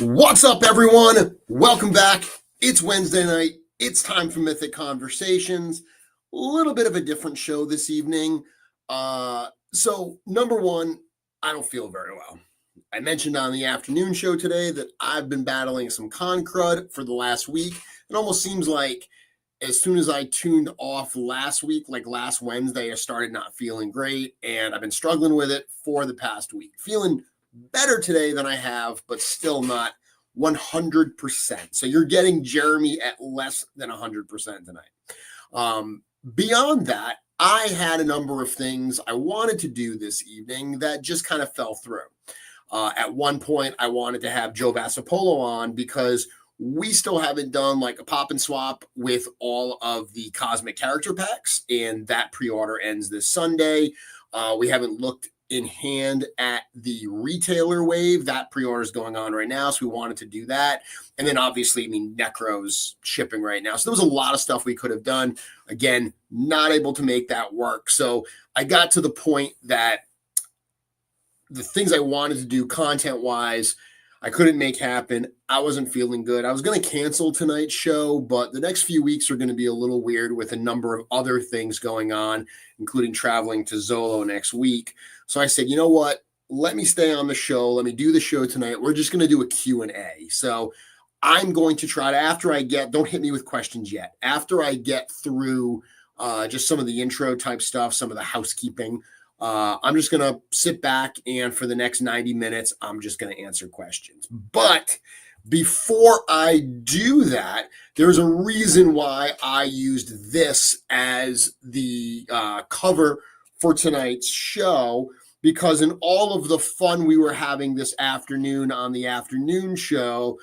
What's up, everyone? Welcome back. It's Wednesday night. It's time for Mythic Conversations. A little bit of a different show this evening. So, number one, I don't feel very well. I mentioned on the afternoon show today that I've been battling some con crud for the last week. It almost seems like as soon as I tuned off last week, like last Wednesday, I started not feeling great, and I've been struggling with it for the past week. Feeling better today than I have, but still not 100%. So you're getting Jeremy at less than 100% tonight. Beyond that, I had a number of things I wanted to do this evening that just kind of fell through. At one point, I wanted to have Joe Vassapolo on because we still haven't done like a pop and swap with all of the cosmic character packs, and that pre-order ends this Sunday. We haven't looked in hand at the retailer wave. That pre-order is going on right now, so we wanted to do that. And then obviously, Necro's shipping right now. So there was a lot of stuff we could have done. Again, not able to make that work. So I got to the point that the things I wanted to do content-wise, I couldn't make happen. I wasn't feeling good. I was going to cancel tonight's show, but the next few weeks are going to be a little weird with a number of other things going on, including traveling to Zolo next week. So I said, you know what? Let me stay on the show. Let me do the show tonight. We're just going to do a Q&A. So I'm going to try to, don't hit me with questions yet. After I get through just some of the intro type stuff, some of the housekeeping, I'm just going to sit back, and for the next 90 minutes, I'm just going to answer questions. But before I do that, there's a reason why I used this as the cover for tonight's show, because in all of the fun we were having this afternoon on the afternoon show,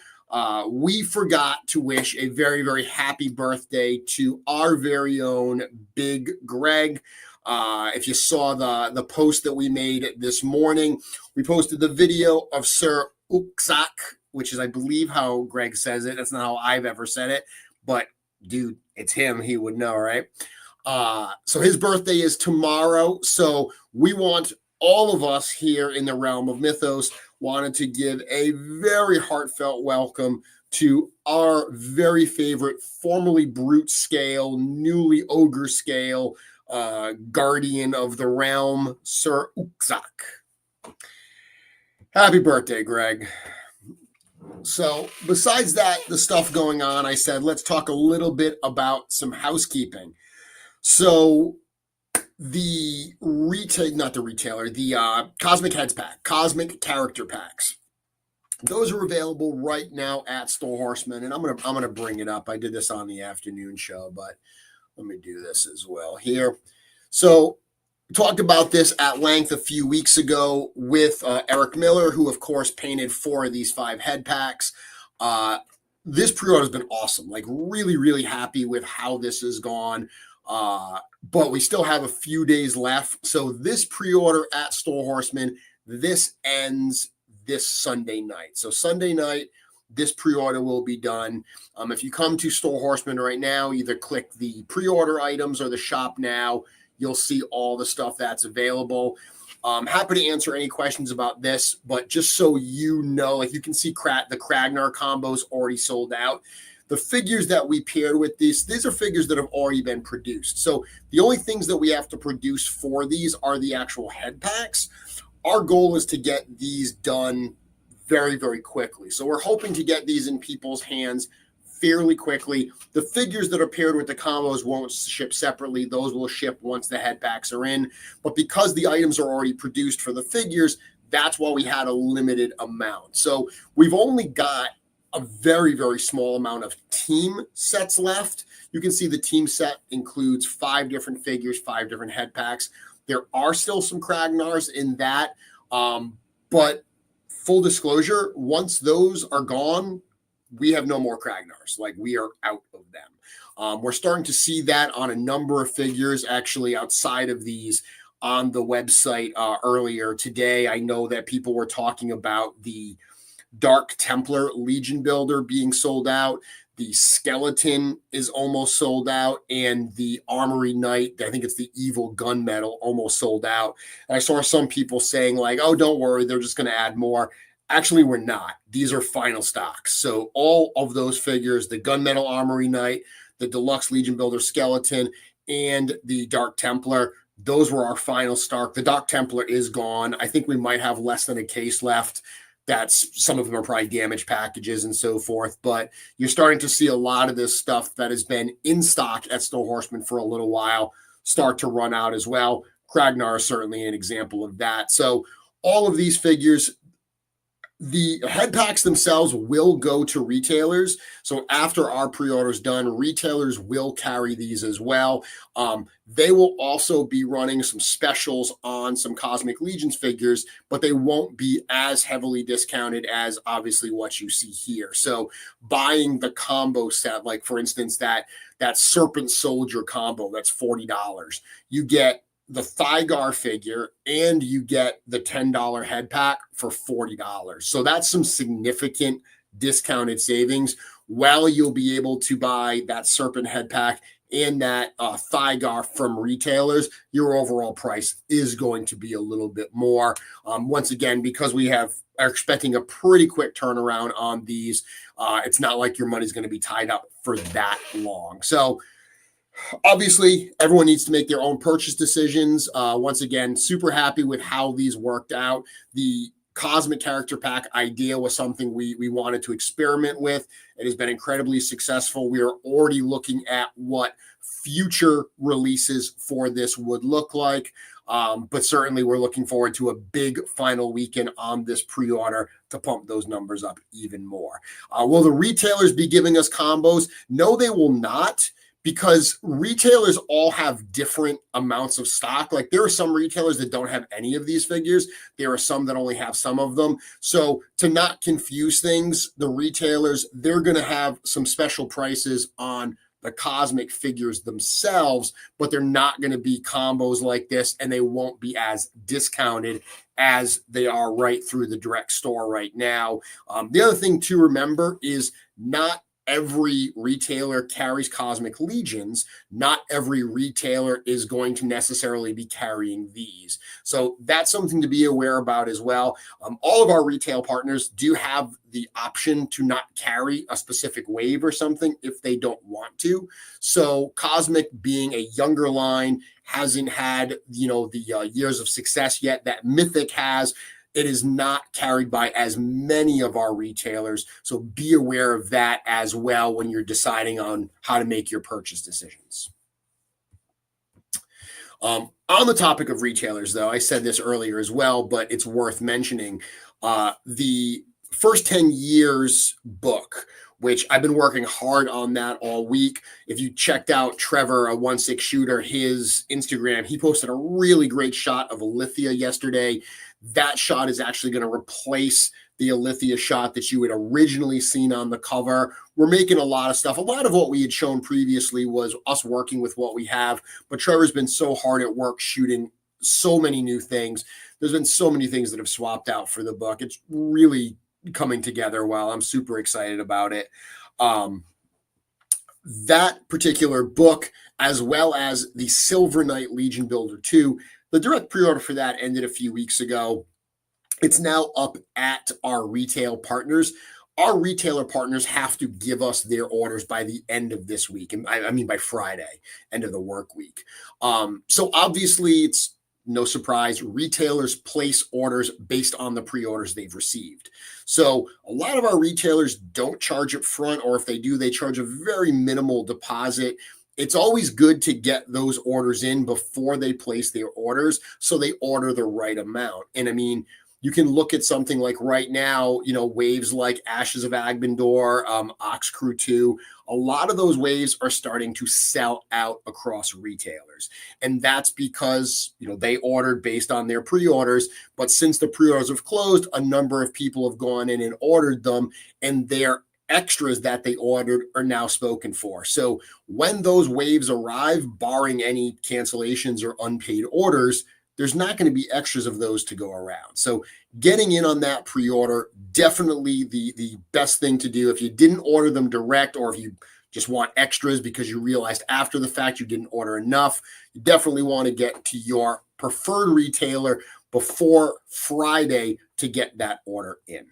we forgot to wish a very, very happy birthday to our very own Big Greg. If you saw the post that we made this morning, we posted the video of Sir Uksak, which is, I believe, how Greg says it. That's not how I've ever said it, but dude, it's him. He would know, right? So his birthday is tomorrow. So we want all of us here in the realm of Mythos wanted to give a very heartfelt welcome to our very favorite, formerly Brute Scale, newly Ogre Scale, guardian of the realm, Sir Uksak. Happy birthday, Greg. So besides that, the stuff going on, I said, let's talk a little bit about some housekeeping. So the Cosmic Heads Pack, Cosmic Character Packs, those are available right now at Store Horseman, and I'm gonna bring it up. I did this on the afternoon show, but let me do this as well here. So we talked about this at length a few weeks ago with Eric Miller, who, of course, painted 4 of these 5 head packs. This pre-order has been awesome. Like, really, really happy with how this has gone. But we still have a few days left. So this pre-order at Store Horseman, this ends this Sunday night. So Sunday night, this pre-order will be done. If you come to Store Horseman right now, either click the pre-order items or the shop now. You'll see all the stuff that's available. I'm happy to answer any questions about this, but just so you know, like you can see the Kragnar combos already sold out. The figures that we paired with these are figures that have already been produced. So the only things that we have to produce for these are the actual head packs. Our goal is to get these done very, very quickly. So we're hoping to get these in people's hands fairly quickly. The figures that are paired with the combos won't ship separately. Those will ship once the head packs are in. But because the items are already produced for the figures, that's why we had a limited amount. So we've only got a very, very small amount of team sets left. You can see the team set includes 5 different figures, 5 different head packs. There are still some Kragnars in that, but full disclosure, once those are gone, we have no more Kragnars. Like, we are out of them. We're starting to see that on a number of figures, actually, outside of these on the website earlier today. I know that people were talking about the Dark Templar Legion Builder being sold out. The Skeleton is almost sold out, and the Armory Knight, I think it's the Evil Gunmetal, almost sold out. And I saw some people saying like, oh, don't worry, they're just going to add more. Actually, we're not. These are final stocks. So all of those figures, the Gunmetal Armory Knight, the Deluxe Legion Builder Skeleton, and the Dark Templar, those were our final stock. The Dark Templar is gone. I think we might have less than a case left. Some of them are probably damaged packages and so forth, but you're starting to see a lot of this stuff that has been in stock at Snow Horseman for a little while start to run out as well. Kragnar is certainly an example of that. So all of these figures, the head packs themselves will go to retailers. So after our pre-order is done, retailers will carry these as well. They will also be running some specials on some Cosmic Legions figures, but they won't be as heavily discounted as obviously what you see here. So buying the combo set, like for instance, that Serpent Soldier combo, that's $40. You get the Thygar figure and you get the $10 head pack for $40. So that's some significant discounted savings. While you'll be able to buy that Serpent head pack and that Thygar from retailers, your overall price is going to be a little bit more. Once again, because we are expecting a pretty quick turnaround on these, it's not like your money's going to be tied up for that long. So obviously, everyone needs to make their own purchase decisions. Once again, super happy with how these worked out. The Cosmic Character Pack idea was something we wanted to experiment with. It has been incredibly successful. We are already looking at what future releases for this would look like. But certainly we're looking forward to a big final weekend on this pre-order to pump those numbers up even more. Will the retailers be giving us combos? No, they will not, because retailers all have different amounts of stock. Like, there are some retailers that don't have any of these figures. There are some that only have some of them. So to not confuse things, the retailers, they're going to have some special prices on the Cosmic figures themselves, but they're not going to be combos like this, and they won't be as discounted as they are right through the direct store right now. The other thing to remember is not every retailer carries Cosmic Legions. Not every retailer is going to necessarily be carrying these. So that's something to be aware about as well. All of our retail partners do have the option to not carry a specific wave or something if they don't want to. So Cosmic, being a younger line, hasn't had, the years of success yet that Mythic has. It is not carried by as many of our retailers. So be aware of that as well when you're deciding on how to make your purchase decisions. On the topic of retailers, though, I said this earlier as well, but it's worth mentioning. The First 10 Years book, which I've been working hard on that all week. If you checked out Trevor, a 1/6 shooter, his Instagram, he posted a really great shot of Alithia yesterday. That shot is actually going to replace the Alithia shot that you had originally seen on the cover. We're making a lot of stuff. A lot of what we had shown previously was us working with what we have, but Trevor's been so hard at work shooting so many new things. There's been so many things that have swapped out for the book. It's really coming together well. I'm super excited about it. That particular book, as well as the Silver Knight Legion Builder 2, the direct pre-order for that ended a few weeks ago. It's now up at our retail partners. Our retailer partners have to give us their orders by the end of this week. And I mean by Friday, end of the work week. So obviously it's no surprise, retailers place orders based on the pre-orders they've received. So a lot of our retailers don't charge up front, or if they do, they charge a very minimal deposit. It's always good to get those orders in before they place their orders so they order the right amount. And I mean, You can look at something like right now, waves like Ashes of Agbendor, Ox Crew 2. A lot of those waves are starting to sell out across retailers. And that's because, they ordered based on their pre-orders. But since the pre-orders have closed, a number of people have gone in and ordered them, and their extras that they ordered are now spoken for. So when those waves arrive, barring any cancellations or unpaid orders, there's not going to be extras of those to go around. So getting in on that pre-order, definitely the best thing to do. If you didn't order them direct, or if you just want extras because you realized after the fact you didn't order enough, you definitely want to get to your preferred retailer before Friday to get that order in.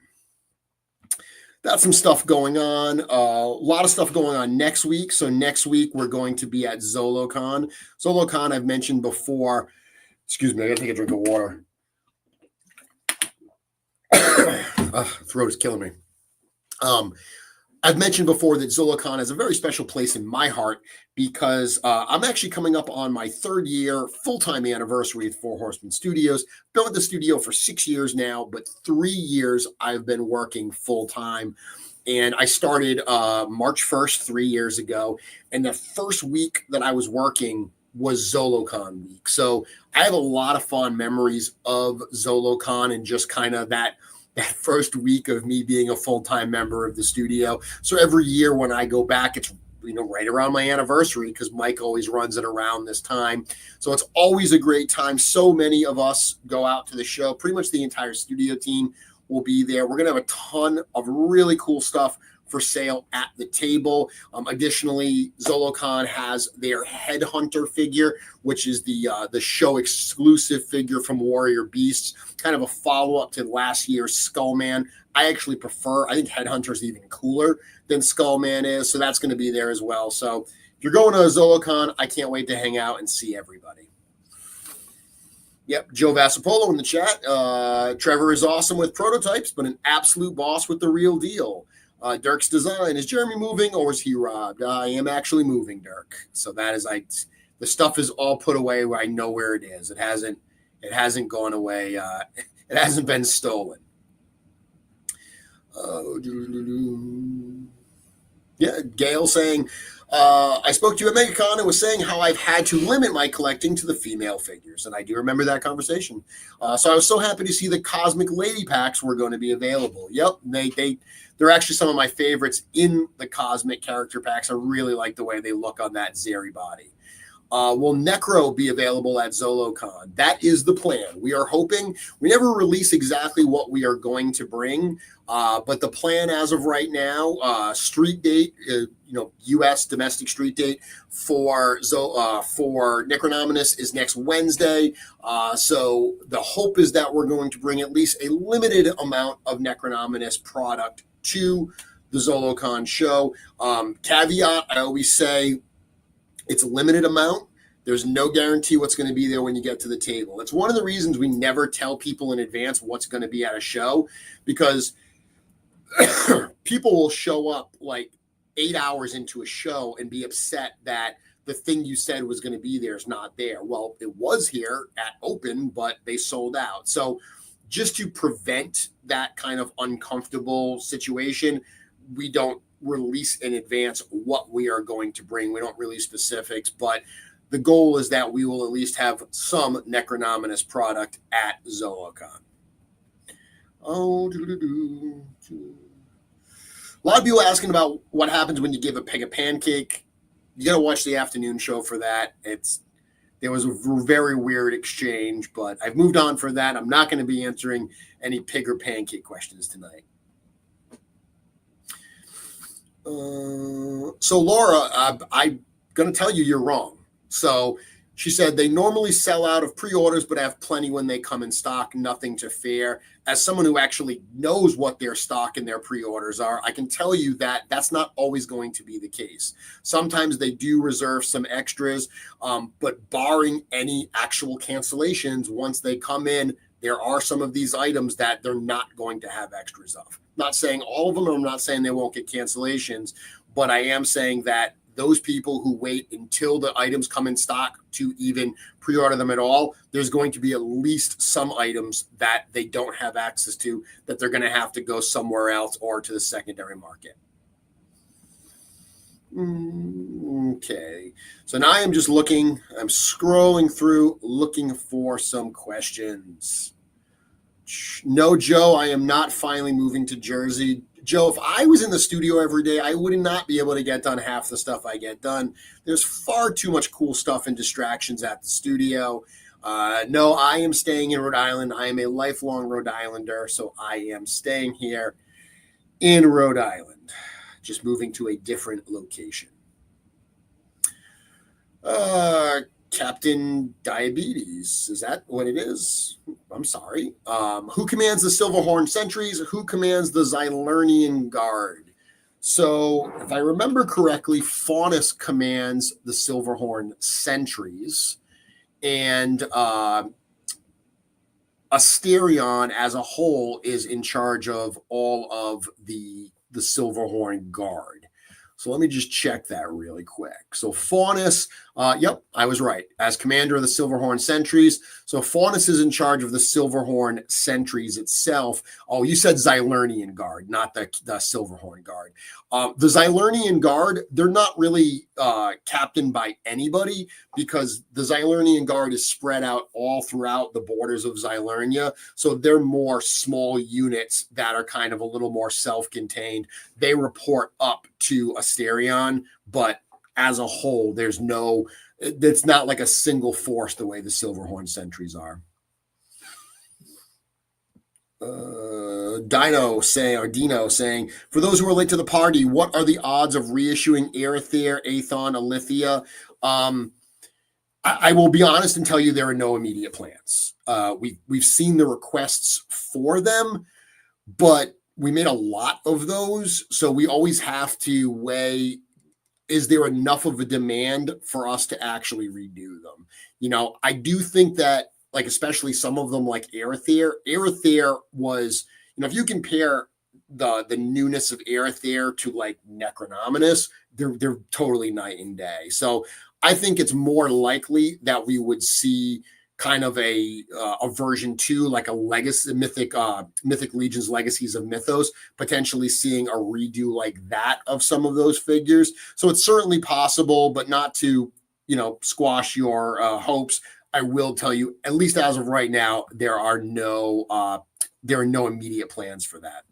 That's some stuff going on. A lot of stuff going on next week. So next week, we're going to be at Zolocon. Zolocon, I've mentioned before. Excuse me, I gotta take a drink of water. Throat is killing me. I've mentioned before that Zolocon has a very special place in my heart because I'm actually coming up on my 3rd year full-time anniversary at Four Horsemen Studios. Been with the studio for 6 years now, but 3 years I've been working full-time. And I started March 1st, 3 years ago. And the first week that I was working was Zolocon week. So I have a lot of fond memories of Zolocon and just kind of that first week of me being a full-time member of the studio. So every year when I go back, it's right around my anniversary because Mike always runs it around this time. So it's always a great time. So many of us go out to the show. Pretty much the entire studio team will be there. We're going to have a ton of really cool stuff for sale at the table. Additionally, Zolocon has their Headhunter figure, which is the show exclusive figure from Warrior Beasts, kind of a follow-up to last year's Skullman. I actually I think Headhunter is even cooler than Skullman is, so that's going to be there as well. So if you're going to Zolocon, I can't wait to hang out and see everybody. Yep, Joe Vassapolo in the chat. Trevor is awesome with prototypes, but an absolute boss with the real deal. Dirk's design, is Jeremy moving or is he robbed? I am actually moving, Dirk. So that is, the stuff is all put away where I know where it is. It hasn't gone away. It hasn't been stolen. Yeah, Gail saying, I spoke to you at MegaCon and was saying how I've had to limit my collecting to the female figures. And I do remember that conversation. So I was so happy to see the Cosmic Lady packs were going to be available. Yep, they're actually some of my favorites in the Cosmic character packs. I really like the way they look on that Zeri body. Will Necro be available at Zolocon? That is the plan. We are hoping. We never release exactly what we are going to bring, but the plan as of right now, street date, U.S. domestic street date for Necronominus is next Wednesday. So the hope is that we're going to bring at least a limited amount of Necronominus product to the Zolocon show. Caveat, I always say, it's a limited amount. There's no guarantee what's going to be there when you get to the table. It's one of the reasons we never tell people in advance what's going to be at a show, because people will show up like 8 hours into a show and be upset that the thing you said was going to be there is not there. Well, it was here at open, but they sold out. So just to prevent that kind of uncomfortable situation, we don't release in advance what we are going to bring. We don't release specifics, but the goal is that we will at least have some Necronominus product at Zolocon. A lot of people asking about what happens when you give a pig a pancake. You got to watch the afternoon show for that. There was a very weird exchange, but I've moved on for that. I'm not going to be answering any pig or pancake questions tonight. So Laura, I'm going to tell you you're wrong. So she said they normally sell out of pre-orders, but have plenty when they come in stock. Nothing to fear. As someone who actually knows what their stock and their pre-orders are, I can tell you that that's not always going to be the case. Sometimes they do reserve some extras, but barring any actual cancellations, once they come in, there are some of these items that they're not going to have extras of. I'm not saying all of them, or I'm not saying they won't get cancellations, but I am saying that those people who wait until the items come in stock to even pre-order them at all, there's going to be at least some items that they don't have access to that they're going to have to go somewhere else or to the secondary market. Okay, so now I'm just looking, I'm scrolling through looking for some questions. No, Joe, I am not finally moving to Jersey. Joe, if I was in the studio every day, I would not be able to get done half the stuff I get done. There's far too much cool stuff and distractions at the studio. No, I am staying in Rhode Island. I am a lifelong Rhode Islander, so I am staying here in Rhode Island, just moving to a different location. Captain Diabetes, is that what it is? I'm sorry. Who commands the Silverhorn Sentries? Who commands the Xylernian Guard? So if I remember correctly, Faunus commands the Silverhorn Sentries, and Asterion as a whole is in charge of all of the Silverhorn Guard. So let me just check that really quick. So Faunus, yep, I was right, as commander of the Silverhorn Sentries. So Faunus is in charge of the Silverhorn Sentries itself. Oh, you said Xylernian Guard, not the Silverhorn Guard. The Xylernian Guard, they're not really captained by anybody because the Xylernian Guard is spread out all throughout the borders of Xylernia. So they're more small units that are kind of a little more self-contained. They report up to Asterion, but as a whole, it's not like a single force the way the Silverhorn Sentries are. Dino saying, for those who are late to the party, what are the odds of reissuing Aether, Aethon, Alithia? I will be honest and tell you there are no immediate plans. We've seen the requests for them, but we made a lot of those. So we always have to weigh, is there enough of a demand for us to actually redo them? I do think that, like, especially some of them like Aether was, if you compare the newness of Aether to like Necronominus, they're totally night and day. So I think it's more likely that we would see kind of a version 2, like a legacy Mythic Legions Legacies of Mythos, potentially seeing a redo like that of some of those figures. So it's certainly possible, but not to, squash your hopes. I will tell you, at least as of right now, there are no immediate plans for that.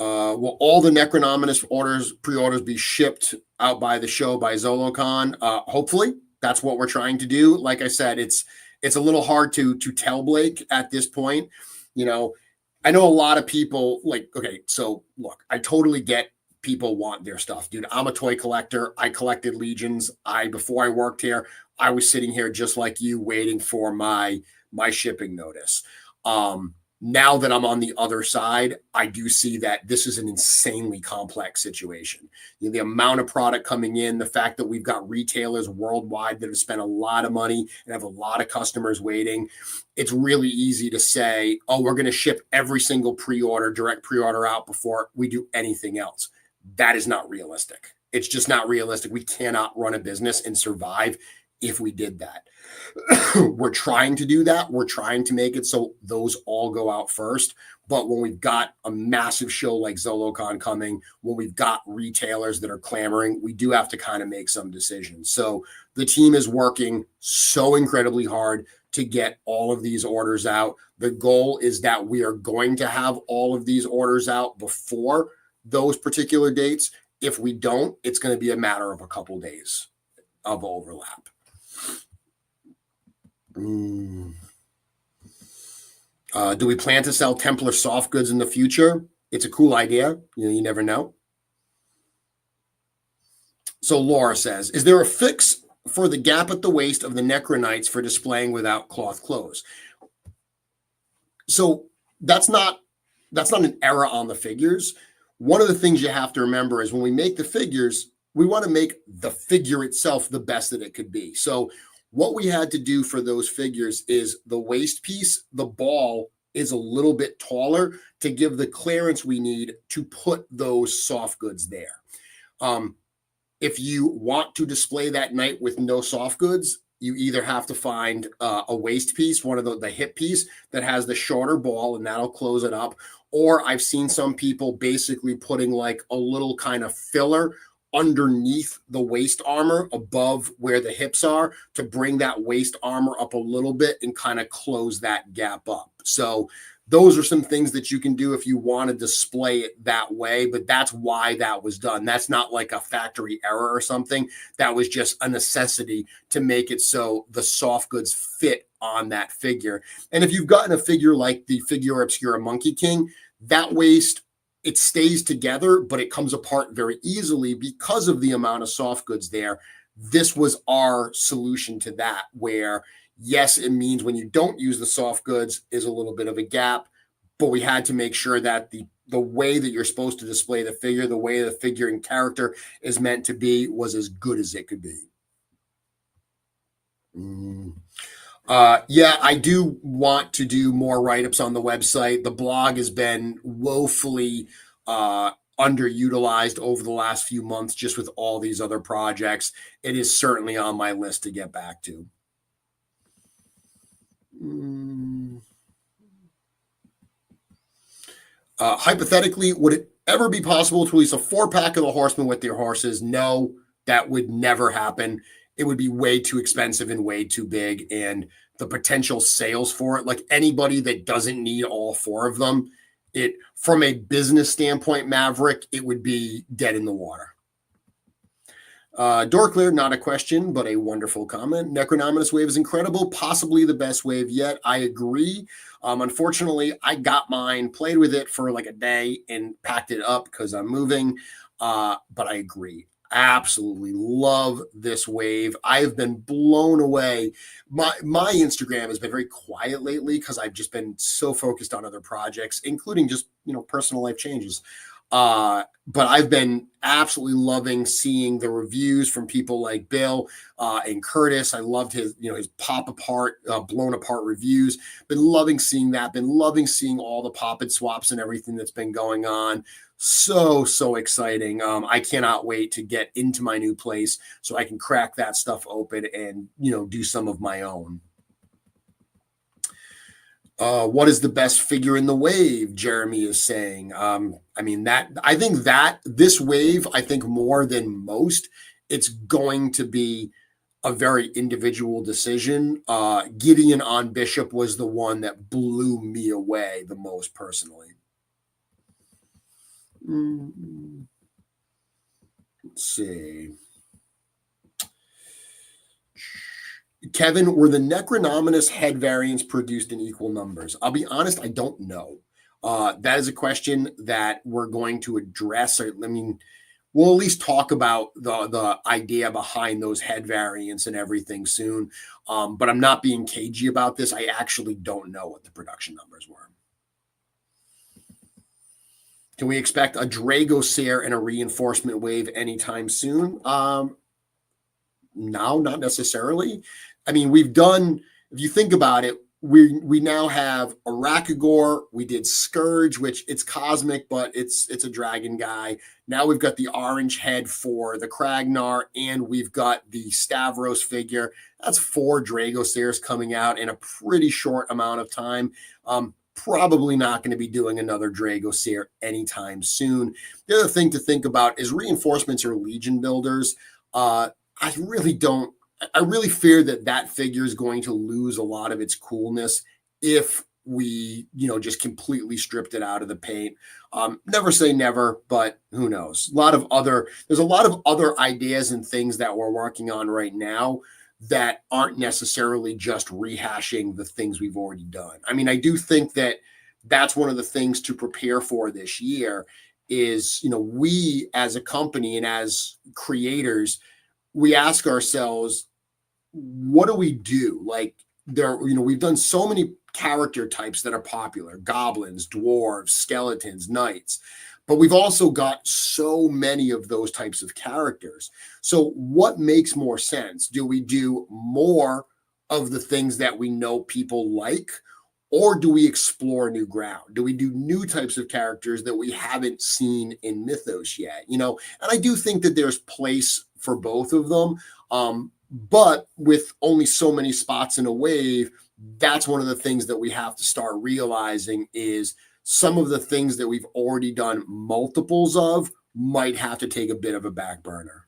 Will all the Necronominus pre-orders be shipped out by the show by Zolocon? Hopefully. That's what we're trying to do. Like I said, it's a little hard to tell, Blake, at this point. I know a lot of people okay, so look, I totally get people want their stuff. Dude, I'm a toy collector. I collected Legions. Before I worked here, I was sitting here just like you waiting for my shipping notice. Now that I'm on the other side, I do see that this is an insanely complex situation. The amount of product coming in, the fact that we've got retailers worldwide that have spent a lot of money and have a lot of customers waiting. It's really easy to say, oh, we're going to ship every single direct pre-order out before we do anything else. That is not realistic. It's just not realistic. We cannot run a business and survive if we did that. We're trying to do that. We're trying to make it so those all go out first. But when we've got a massive show like Zolocon coming, when we've got retailers that are clamoring, we do have to kind of make some decisions. So the team is working so incredibly hard to get all of these orders out. The goal is that we are going to have all of these orders out before those particular dates. If we don't, it's going to be a matter of a couple days of overlap. Do we plan to sell Templar soft goods in the future? It's a cool idea. You never know. So Laura says, is there a fix for the gap at the waist of the Necronites for displaying without cloth clothes? So that's not an error on the figures. One of the things you have to remember is when we make the figures, we want to make the figure itself the best that it could be. So what we had to do for those figures is the waist piece, the ball is a little bit taller to give the clearance we need to put those soft goods there. If you want to display that knight with no soft goods, you either have to find a waist piece, one of the hip piece that has the shorter ball, and that'll close it up. Or I've seen some people basically putting like a little kind of filler underneath the waist armor above where the hips are to bring that waist armor up a little bit and kind of close that gap up. So those are some things that you can do if you want to display it that way, but that's why that was done. That's not like a factory error or something. That was just a necessity to make it so the soft goods fit on that figure. And if you've gotten a figure like the Figure Obscura Monkey King, that waist, it stays together, but it comes apart very easily because of the amount of soft goods there. This was our solution to that, where yes, it means when you don't use the soft goods is a little bit of a gap, but we had to make sure that the way that you're supposed to display the figure, the way the figure and character is meant to be, was as good as it could be. Yeah, I do want to do more write-ups on the website. The blog has been woefully underutilized over the last few months, just with all these other projects. It is certainly on my list to get back to. Hypothetically, would it ever be possible to release a 4-pack of the Horsemen with their horses? No, that would never happen. It would be way too expensive and way too big, and the potential sales for it, like anybody that doesn't need all 4 of them, it, from a business standpoint, Maverick, it would be dead in the water. Door clear, not a question, but a wonderful comment. Necronominus wave is incredible, possibly the best wave yet. I agree. Unfortunately, I got mine, played with it for like a day, and packed it up because I'm moving. But I agree. Absolutely love this wave. I've been blown away. My Instagram has been very quiet lately because I've just been so focused on other projects, including just personal life changes. But I've been absolutely loving seeing the reviews from people like Bill and Curtis. I loved his pop apart, blown apart reviews. Been loving seeing that. Been loving seeing all the pop-it swaps and everything that's been going on. So exciting. I cannot wait to get into my new place so I can crack that stuff open and, do some of my own. What is the best figure in the wave? Jeremy is saying. I think that this wave, I think more than most, it's going to be a very individual decision. Gideon on Bishop was the one that blew me away the most personally. Let's see. Kevin, were the Necronominus head variants produced in equal numbers? I'll be honest, I don't know. That is a question that we're going to address. We'll at least talk about the idea behind those head variants and everything soon. But I'm not being cagey about this. I actually don't know what the production numbers were. Can we expect a Dragosair and a reinforcement wave anytime soon? No, not necessarily. We've done, if you think about it, we now have a Rakagor. We did Scourge, which it's cosmic, but it's a dragon guy. Now we've got the orange head for the Kragnar, and we've got the Stavros figure. That's 4 Dragosairs coming out in a pretty short amount of time. Probably not going to be doing another Dragosair anytime soon. The other thing to think about is reinforcements or Legion builders. I really fear that figure is going to lose a lot of its coolness if we, just completely stripped it out of the paint. Never say never, but who knows? There's a lot of other ideas and things that we're working on right now that aren't necessarily just rehashing the things we've already done. I do think that that's one of the things to prepare for this year is, we as a company and as creators, we ask ourselves, what do we do? We've done so many character types that are popular: goblins, dwarves, skeletons, knights. But we've also got so many of those types of characters. So what makes more sense? Do we do more of the things that we know people like, or do we explore new ground? Do we do new types of characters that we haven't seen in Mythos yet? And I do think that there's place for both of them. But with only so many spots in a wave, that's one of the things that we have to start realizing is some of the things that we've already done multiples of might have to take a bit of a back burner.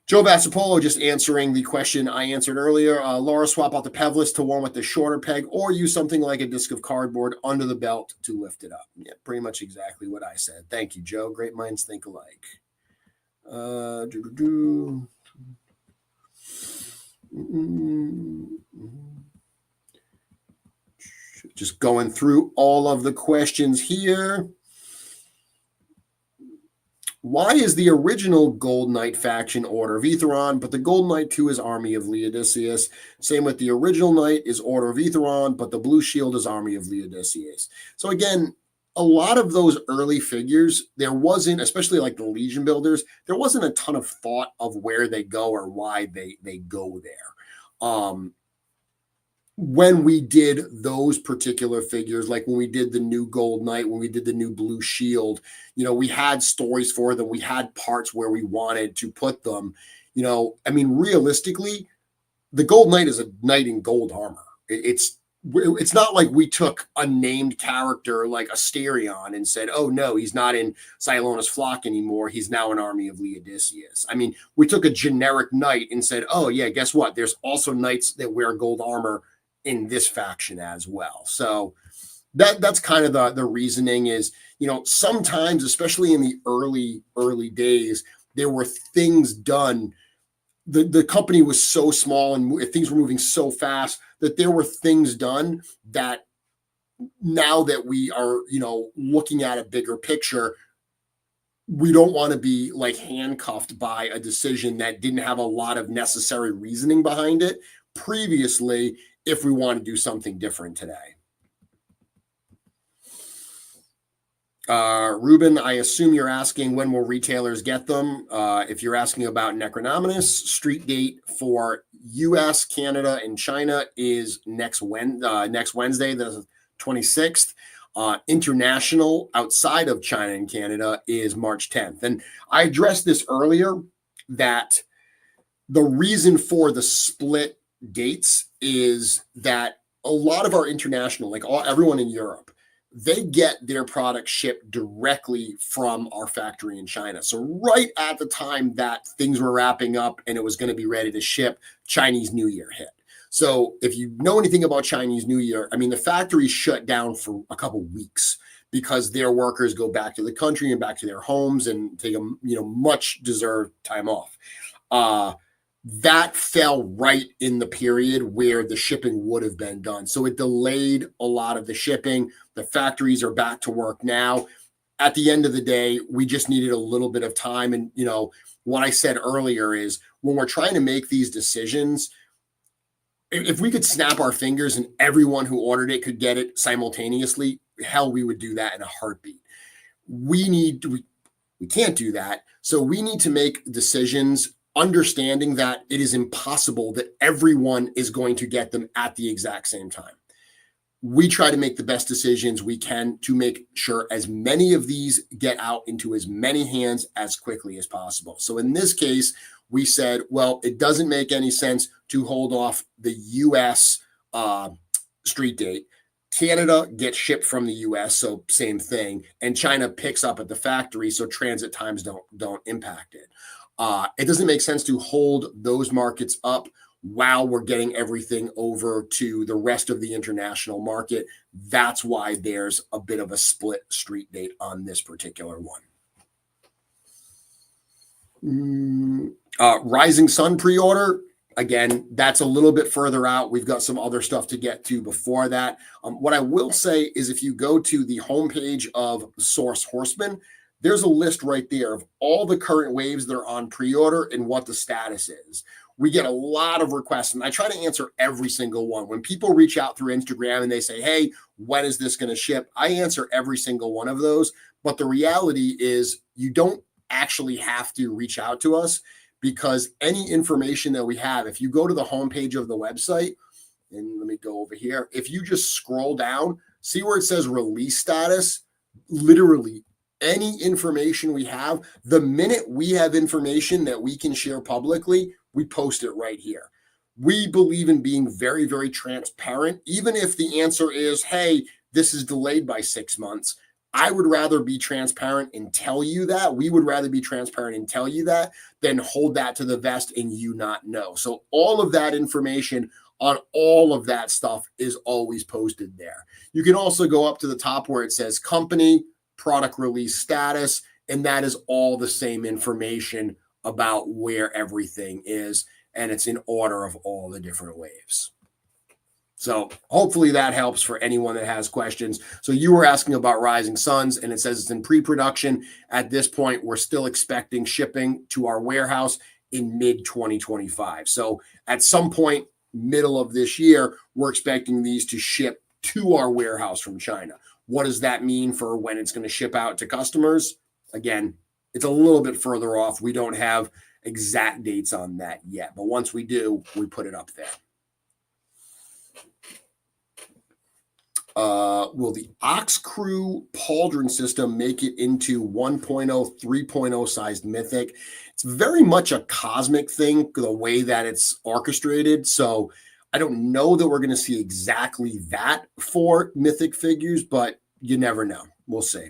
Joe Vassapolo just answering the question I answered earlier. Laura, swap out the pevless to one with the shorter peg or use something like a disc of cardboard under the belt to lift it up. Yeah, pretty much exactly what I said. Thank you, Joe. Great minds think alike. Just going through all of the questions here. Why is the original Gold Knight faction Order of Aetheron, but the Gold Knight 2 is Army of Laodiceus? Same with the original Knight is Order of Aetheron, but the Blue Shield is Army of Laodiceus. So again, a lot of those early figures, there wasn't, especially like the Legion builders, there wasn't a ton of thought of where they go or why they go there. When we did those particular figures, like when we did the new Gold Knight, when we did the new Blue Shield, we had stories for them. We had parts where we wanted to put them. Realistically, the Gold Knight is a knight in gold armor. It's not like we took a named character like Asterion and said, oh, no, he's not in Silona's flock anymore. He's now an Army of Laodiceus. We took a generic knight and said, oh, yeah, guess what? There's also knights that wear gold armor in this faction as well. So that's kind of the reasoning is, sometimes, especially in the early days, there were things done. The company was so small and things were moving so fast that there were things done that now that we are, looking at a bigger picture, we don't want to be like handcuffed by a decision that didn't have a lot of necessary reasoning behind it previously if we want to do something different today. Ruben, I assume you're asking when will retailers get them? If you're asking about Necronominus, street date for US, Canada, and China is next Wednesday, the 26th. International outside of China and Canada is March 10th. And I addressed this earlier that the reason for the split dates is that a lot of our international, like everyone in Europe, they get their product shipped directly from our factory in China. So right at the time that things were wrapping up and it was going to be ready to ship, Chinese New Year hit. So if you know anything about Chinese New Year, the factory shut down for a couple weeks because their workers go back to the country and back to their homes and take a much deserved time off. That fell right in the period where the shipping would have been done. So it delayed a lot of the shipping. The factories are back to work now. At the end of the day, we just needed a little bit of time. And, what I said earlier is when we're trying to make these decisions, if we could snap our fingers and everyone who ordered it could get it simultaneously, hell, we would do that in a heartbeat. We can't do that. So we need to make decisions understanding that it is impossible that everyone is going to get them at the exact same time. We try to make the best decisions we can to make sure as many of these get out into as many hands as quickly as possible. So in this case, we said, well, it doesn't make any sense to hold off the US street date. Canada gets shipped from the US, so same thing. And China picks up at the factory, so transit times don't impact it. It doesn't make sense to hold those markets up while we're getting everything over to the rest of the international market. That's why there's a bit of a split street date on this particular one. Rising Sun pre-order. Again, that's a little bit further out. We've got some other stuff to get to before that. What I will say is if you go to the homepage of Source Horseman, there's a list right there of all the current waves that are on pre-order and what the status is. We get a lot of requests, and I try to answer every single one. When people reach out through Instagram and they say, hey, when is this going to ship? I answer every single one of those. But the reality is you don't actually have to reach out to us because any information that we have, if you go to the homepage of the website, and let me go over here, if you just scroll down, see where it says release status, literally any information we have, the minute we have information that we can share publicly, we post it right here. We believe in being very, very transparent, even if the answer is, hey, this is delayed by 6 months. I would rather be transparent and tell you that. We would rather be transparent and tell you that than hold that to the vest and you not know. So all of that information on all of that stuff is always posted there. You can also go up to the top where it says company, product release status, and that is all the same information about where everything is, and it's in order of all the different waves. So hopefully that helps for anyone that has questions. So you were asking about Rising Suns, and it says it's in pre-production. At this point, we're still expecting shipping to our warehouse in mid-2025. So at some point, middle of this year, we're expecting these to ship to our warehouse from China. What does that mean for when it's going to ship out to customers? Again, it's a little bit further off. We don't have exact dates on that yet, but once we do, we put it up there. Will the Ox Crew pauldron system make it into 1.0, 3.0 sized Mythic? It's very much a cosmic thing, the way that it's orchestrated. So I don't know that we're going to see exactly that for Mythic figures, but you never know. We'll see.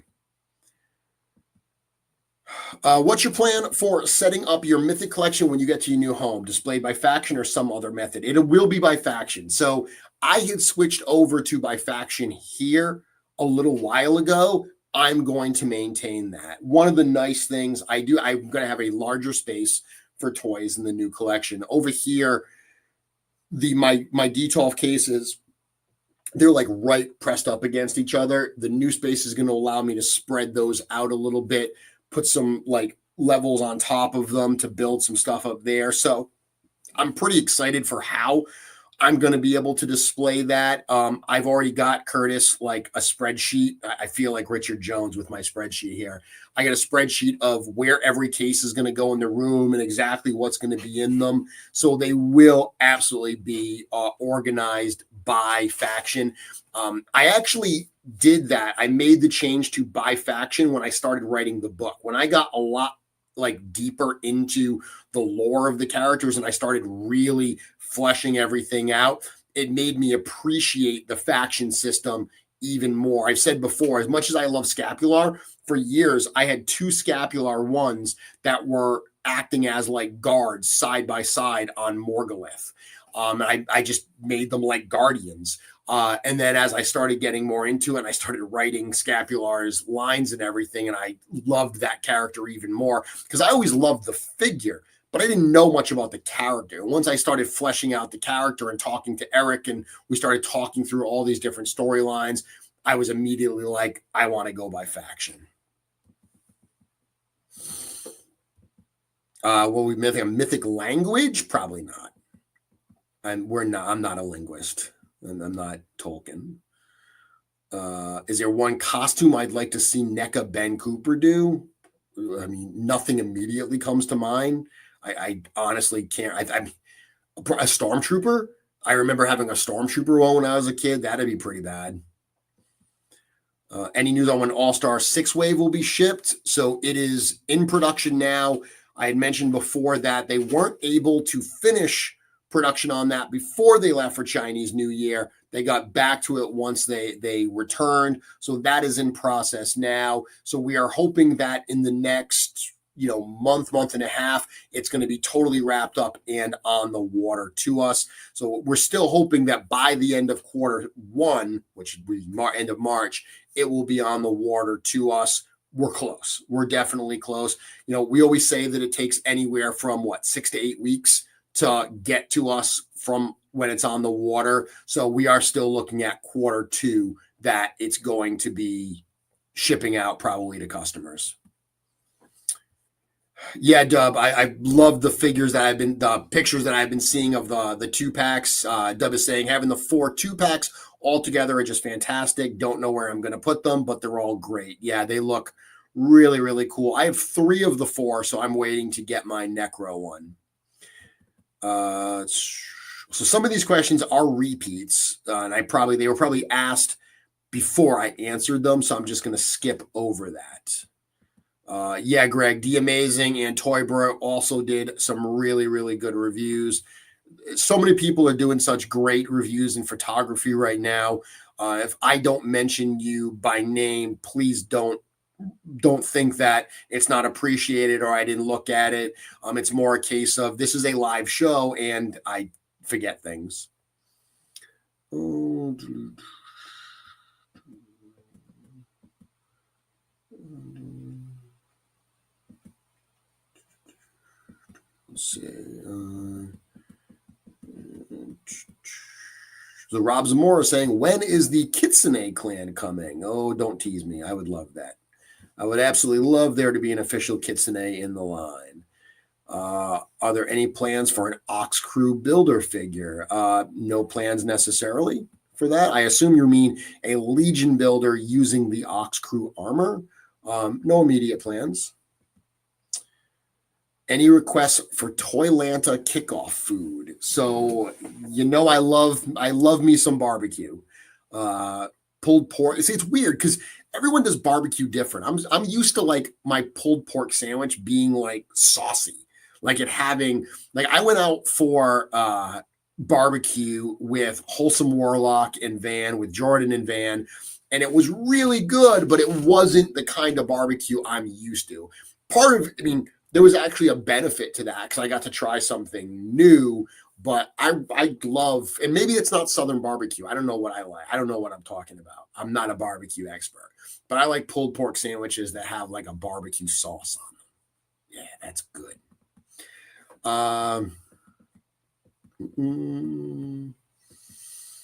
What's your plan for setting up your Mythic collection when you get to your new home? Displayed by faction or some other method? It will be by faction. So I had switched over to by faction here a little while ago. I'm going to maintain that. One of the nice things I'm going to have a larger space for toys in the new collection. Over here, my D12 cases, they're like right pressed up against each other. The new space is going to allow me to spread those out a little bit, put some like levels on top of them to build some stuff up there. So I'm pretty excited for how I'm going to be able to display that. I've already got Curtis like a spreadsheet. I feel like Richard Jones with my spreadsheet here. I got a spreadsheet of where every case is going to go in the room and exactly what's going to be in them. So they will absolutely be organized by faction. I actually did that. I made the change to by faction when I started writing the book. When I got a lot like deeper into the lore of the characters and I started really fleshing everything out, it made me appreciate the faction system even more. I've said before, as much as I love Scapular, for years I had two Scapular ones that were acting as like guards side by side on Morgulith. I just made them like guardians. And then as I started getting more into it, I started writing Scapular's lines and everything. And I loved that character even more because I always loved the figure, but I didn't know much about the character. Once I started fleshing out the character and talking to Eric, and we started talking through all these different storylines, I was immediately like, I want to go by faction. Will we make a Mythic language? Probably not. I'm not a linguist. And I'm not Tolkien. Is there one costume I'd like to see NECA Ben Cooper do? I mean, nothing immediately comes to mind. I honestly can't. A stormtrooper? I remember having a stormtrooper one when I was a kid. That'd be pretty bad. Any news on when All-Star 6 Wave will be shipped? So it is in production now. I had mentioned before that they weren't able to finish production on that before they left for Chinese New Year. They got back to it once they returned. So that is in process now. So we are hoping that in the next, month and a half, it's going to be totally wrapped up and on the water to us. So we're still hoping that by the end of Q1, which will be end of March, it will be on the water to us. We're close. We're definitely close. We always say that it takes anywhere from 6 to 8 weeks to get to us from when it's on the water. So we are still looking at Q2 that it's going to be shipping out probably to customers. Yeah, Dub, I love the pictures that I've been seeing of the 2-packs. Dub is saying having the 4 2-packs all together are just fantastic. Don't know where I'm going to put them, but they're all great. Yeah, they look really, really cool. I have 3 of the 4, so I'm waiting to get my Necro one. So some of these questions are repeats, and they were probably asked before I answered them, so I'm just going to skip over that. Yeah, Greg, The Amazing and Toybro also did some really, really good reviews. So many people are doing such great reviews in photography right now. If I don't mention you by name, please don't think that it's not appreciated or I didn't look at it. It's more a case of this is a live show and I forget things. Let's see. So Rob Zamora saying, when is the Kitsune clan coming? Oh, don't tease me. I would love that. I would absolutely love there to be an official Kitsune in the line. Are there any plans for an Ox Crew builder figure? No plans necessarily for that. I assume you mean a Legion builder using the Ox Crew armor. No immediate plans. Any requests for Toylanta kickoff food? So I love me some barbecue. Pulled pork. See, it's weird because everyone does barbecue different. I'm used to like my pulled pork sandwich being like saucy, like it having like I went out for barbecue with Wholesome Warlock and Van, with Jordan and Van, and it was really good, but it wasn't the kind of barbecue I'm used to. There was actually a benefit to that because I got to try something new, but I love, and maybe it's not Southern barbecue. I don't know what I like. I don't know what I'm talking about. I'm not a barbecue expert, but I like pulled pork sandwiches that have like a barbecue sauce on them. Yeah, that's good.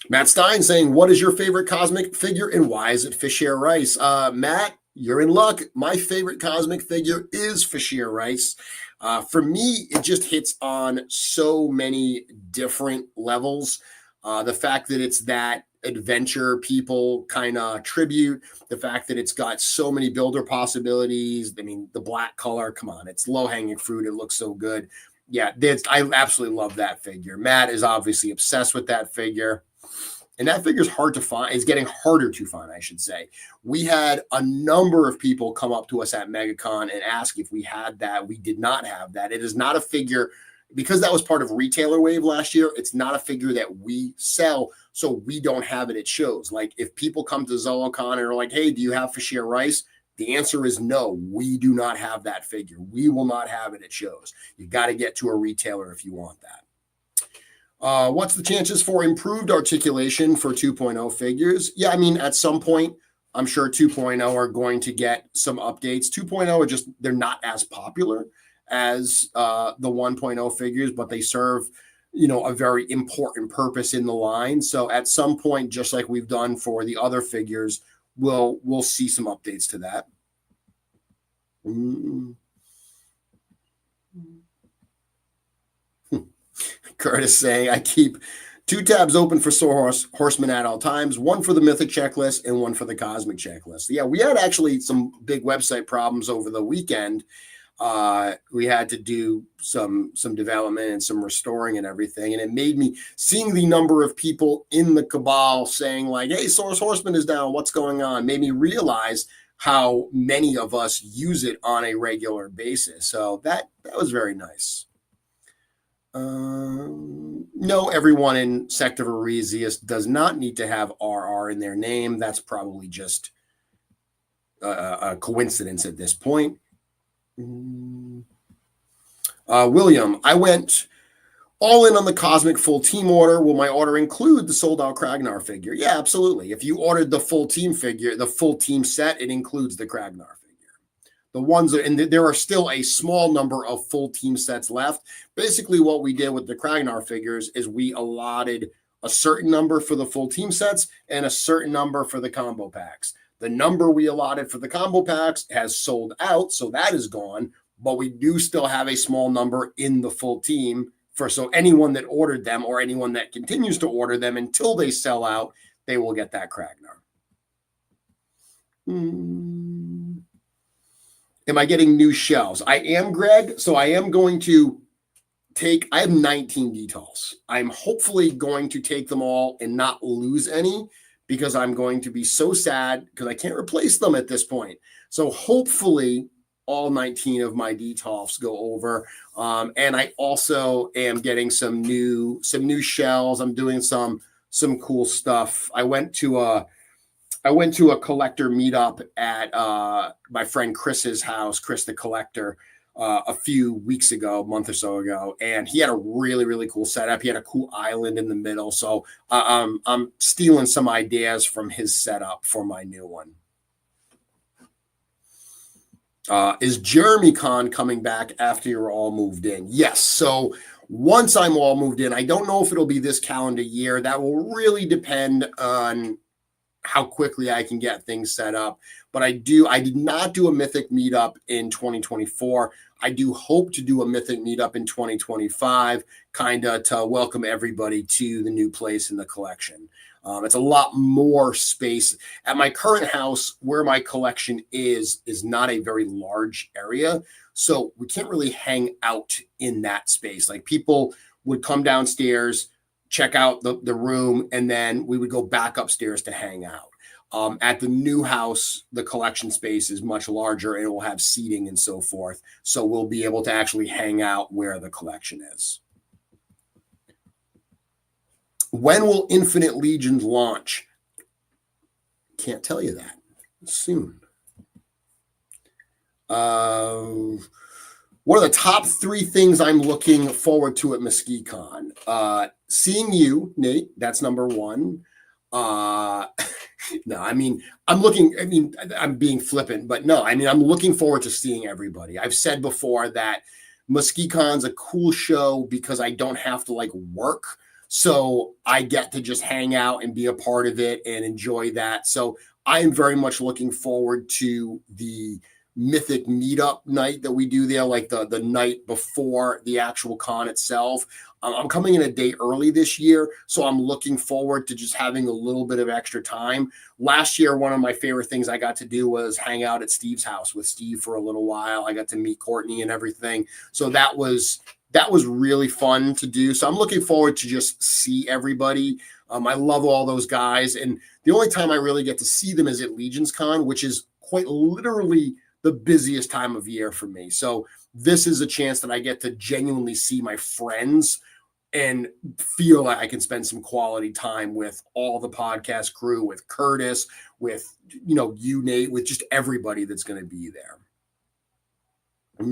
Matt Stein saying, what is your favorite cosmic figure and why is it Fashir Rice? Matt, you're in luck. My favorite cosmic figure is Fashir Rice. For me, it just hits on so many different levels. The fact that it's that adventure people kind of tribute, the fact that it's got so many builder possibilities. I mean, the black color, come on, it's low-hanging fruit. It looks so good. Yeah, I absolutely love that figure. Matt is obviously obsessed with that figure. And that figure is hard to find. It's getting harder to find, I should say. We had a number of people come up to us at MegaCon and ask if we had that. We did not have that. It is not a figure, because that was part of Retailer Wave last year. It's not a figure that we sell, so we don't have it at shows. Like if people come to Zolocon and are like, hey, do you have Fashir Rice? The answer is no, we do not have that figure. We will not have it at shows. You got to get to a retailer if you want that. What's the chances for improved articulation for 2.0 figures? Yeah, I mean, at some point, I'm sure 2.0 are going to get some updates. 2.0 are just, they're not as popular as the 1.0 figures, but they serve, a very important purpose in the line. So at some point, just like we've done for the other figures, we'll see some updates to that. Curtis saying, I keep 2 tabs open for Sword Horseman at all times, one for the Mythic checklist and one for the Cosmic checklist. Yeah, we had actually some big website problems over the weekend. We had to do some development and some restoring and everything. And it made me, seeing the number of people in the cabal saying like, hey, Source Horseman is down, what's going on? Made me realize how many of us use it on a regular basis. So that was very nice. No, everyone in Sector of Aresius does not need to have RR in their name. That's probably just a coincidence at this point. William, I went all in on the Cosmic full team order. Will my order include the sold out Kragnar figure? Yeah, absolutely. If you ordered the full team figure, the full team set, it includes the Kragnar figure. The ones that, and there are still a small number of full team sets left. Basically, what we did with the Kragnar figures is we allotted a certain number for the full team sets and a certain number for the combo packs. The number we allotted for the combo packs has sold out, so that is gone, but we do still have a small number in the full team so anyone that ordered them or anyone that continues to order them until they sell out, they will get that Kragnar. Am I getting new shelves? I am, Greg. So I am going to I have 19 details. I'm hopefully going to take them all and not lose any, because I'm going to be so sad because I can't replace them at this point. So hopefully all 19 of my detolfs go over. And I also am getting some new shells. I'm doing some cool stuff. I went to a collector meetup at my friend Chris's house, Chris the collector, a few weeks ago, a month or so ago, and he had a really, really cool setup. He had a cool island in the middle. So I'm stealing some ideas from his setup for my new one. Is Jeremy Con coming back after you're all moved in? Yes. So once I'm all moved in, I don't know if it'll be this calendar year. That will really depend on how quickly I can get things set up. But I did not do a Mythic meetup in 2024. I do hope to do a Mythic meetup in 2025, kind of to welcome everybody to the new place in the collection. It's a lot more space. At my current house, where my collection is not a very large area. So we can't really hang out in that space. Like people would come downstairs, check out the room, and then we would go back upstairs to hang out. At the new house, the collection space is much larger and it will have seating and so forth. So we'll be able to actually hang out where the collection is. When will Infinite Legions launch? Can't tell you that. Soon. What are the top 3 things I'm looking forward to at MesquiCon? Seeing you, Nate, that's number 1. No, I mean, I'm being flippant, but no, I mean, I'm looking forward to seeing everybody. I've said before that MesquiCon's a cool show because I don't have to like work. So I get to just hang out and be a part of it and enjoy that. So I am very much looking forward to the Mythic meetup night that we do there, like the night before the actual con itself. I'm coming in a day early this year, so I'm looking forward to just having a little bit of extra time. Last year, one of my favorite things I got to do was hang out at Steve's house with Steve for a little while. I got to meet Courtney and everything. So that was really fun to do. So I'm looking forward to just see everybody. I love all those guys. And the only time I really get to see them is at Legions Con, which is quite literally the busiest time of year for me. So this is a chance that I get to genuinely see my friends and feel like I can spend some quality time with all the podcast crew, with Curtis, with, you, Nate, with just everybody that's going to be there. I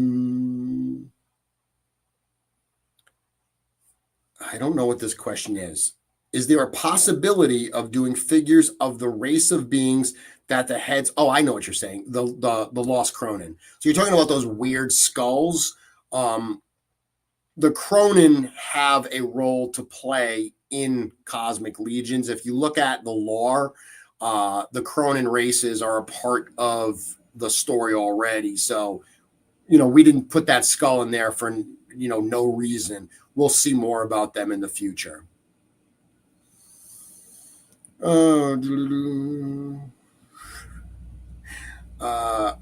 don't know what this question is. Is there a possibility of doing figures of the race of beings that the heads? Oh, I know what you're saying. The Lost Cronin. So you're talking about those weird skulls. The Cronin have a role to play in Cosmic Legions. If you look at the lore, the Cronin races are a part of the story already. So, we didn't put that skull in there for, no reason. We'll see more about them in the future.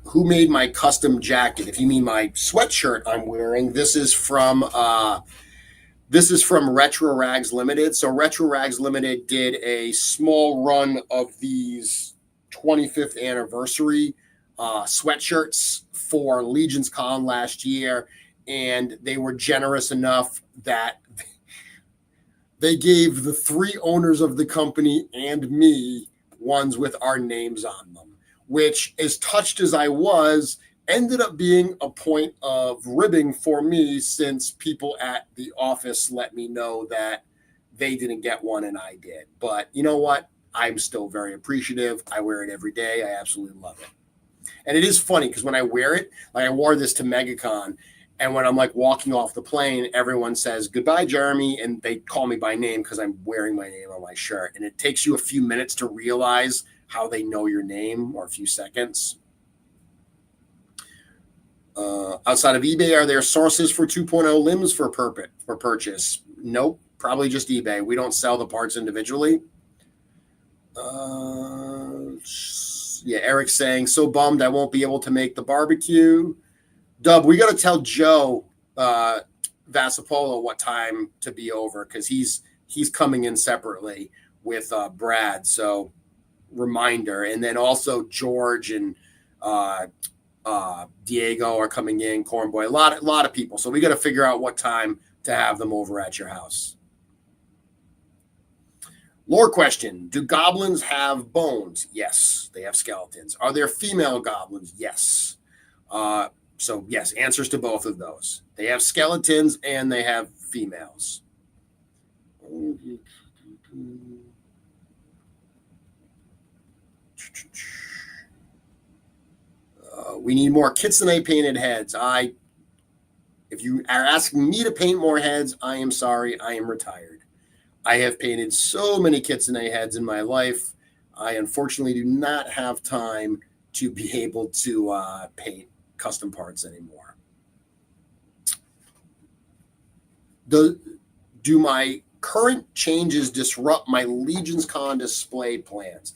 Who made my custom jacket? If you mean my sweatshirt I'm wearing, this is from Retro Rags Limited. So Retro Rags Limited did a small run of these 25th anniversary sweatshirts for Legions Con last year, and they were generous enough that they gave the 3 owners of the company and me ones with our names on them, which, as touched as I was, ended up being a point of ribbing for me, since people at the office let me know that they didn't get one and I did. But you know what? I'm still very appreciative. I wear it every day. I absolutely love it. And it is funny because when I wear it, like I wore this to MegaCon, and when I'm like walking off the plane, everyone says, "Goodbye, Jeremy." And they call me by name because I'm wearing my name on my shirt. And it takes you a few minutes to realize how they know your name, or a few seconds. Outside of eBay, are there sources for 2.0 limbs for purchase? Nope, probably just eBay. We don't sell the parts individually. Yeah, Eric's saying, so bummed I won't be able to make the barbecue. Dub, we got to tell Joe Vasapolo what time to be over, because he's coming in separately with Brad. So reminder. And then also George and Diego are coming in, Cornboy, a lot of people. So we got to figure out what time to have them over at your house. Lore question: do goblins have bones? Yes, they have skeletons. Are there female goblins? Yes. So yes, answers to both of those. They have skeletons and they have females. We need more Kitsune painted heads. If you are asking me to paint more heads, I am sorry, I am retired. I have painted so many Kitsune heads in my life. I unfortunately do not have time to be able to paint custom parts anymore. Do my current changes disrupt my Legion's Con display plans?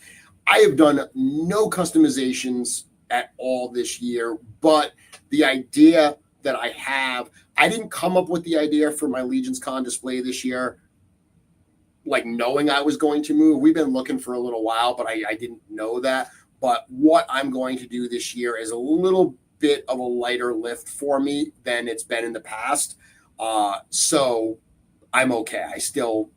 I have done no customizations at all this year, but the idea that I didn't come up with the idea for my Legion's Con display this year, like knowing I was going to move. We've been looking for a little while, but I didn't know that. But what I'm going to do this year is a little bit of a lighter lift for me than it's been in the past. So I'm okay. I still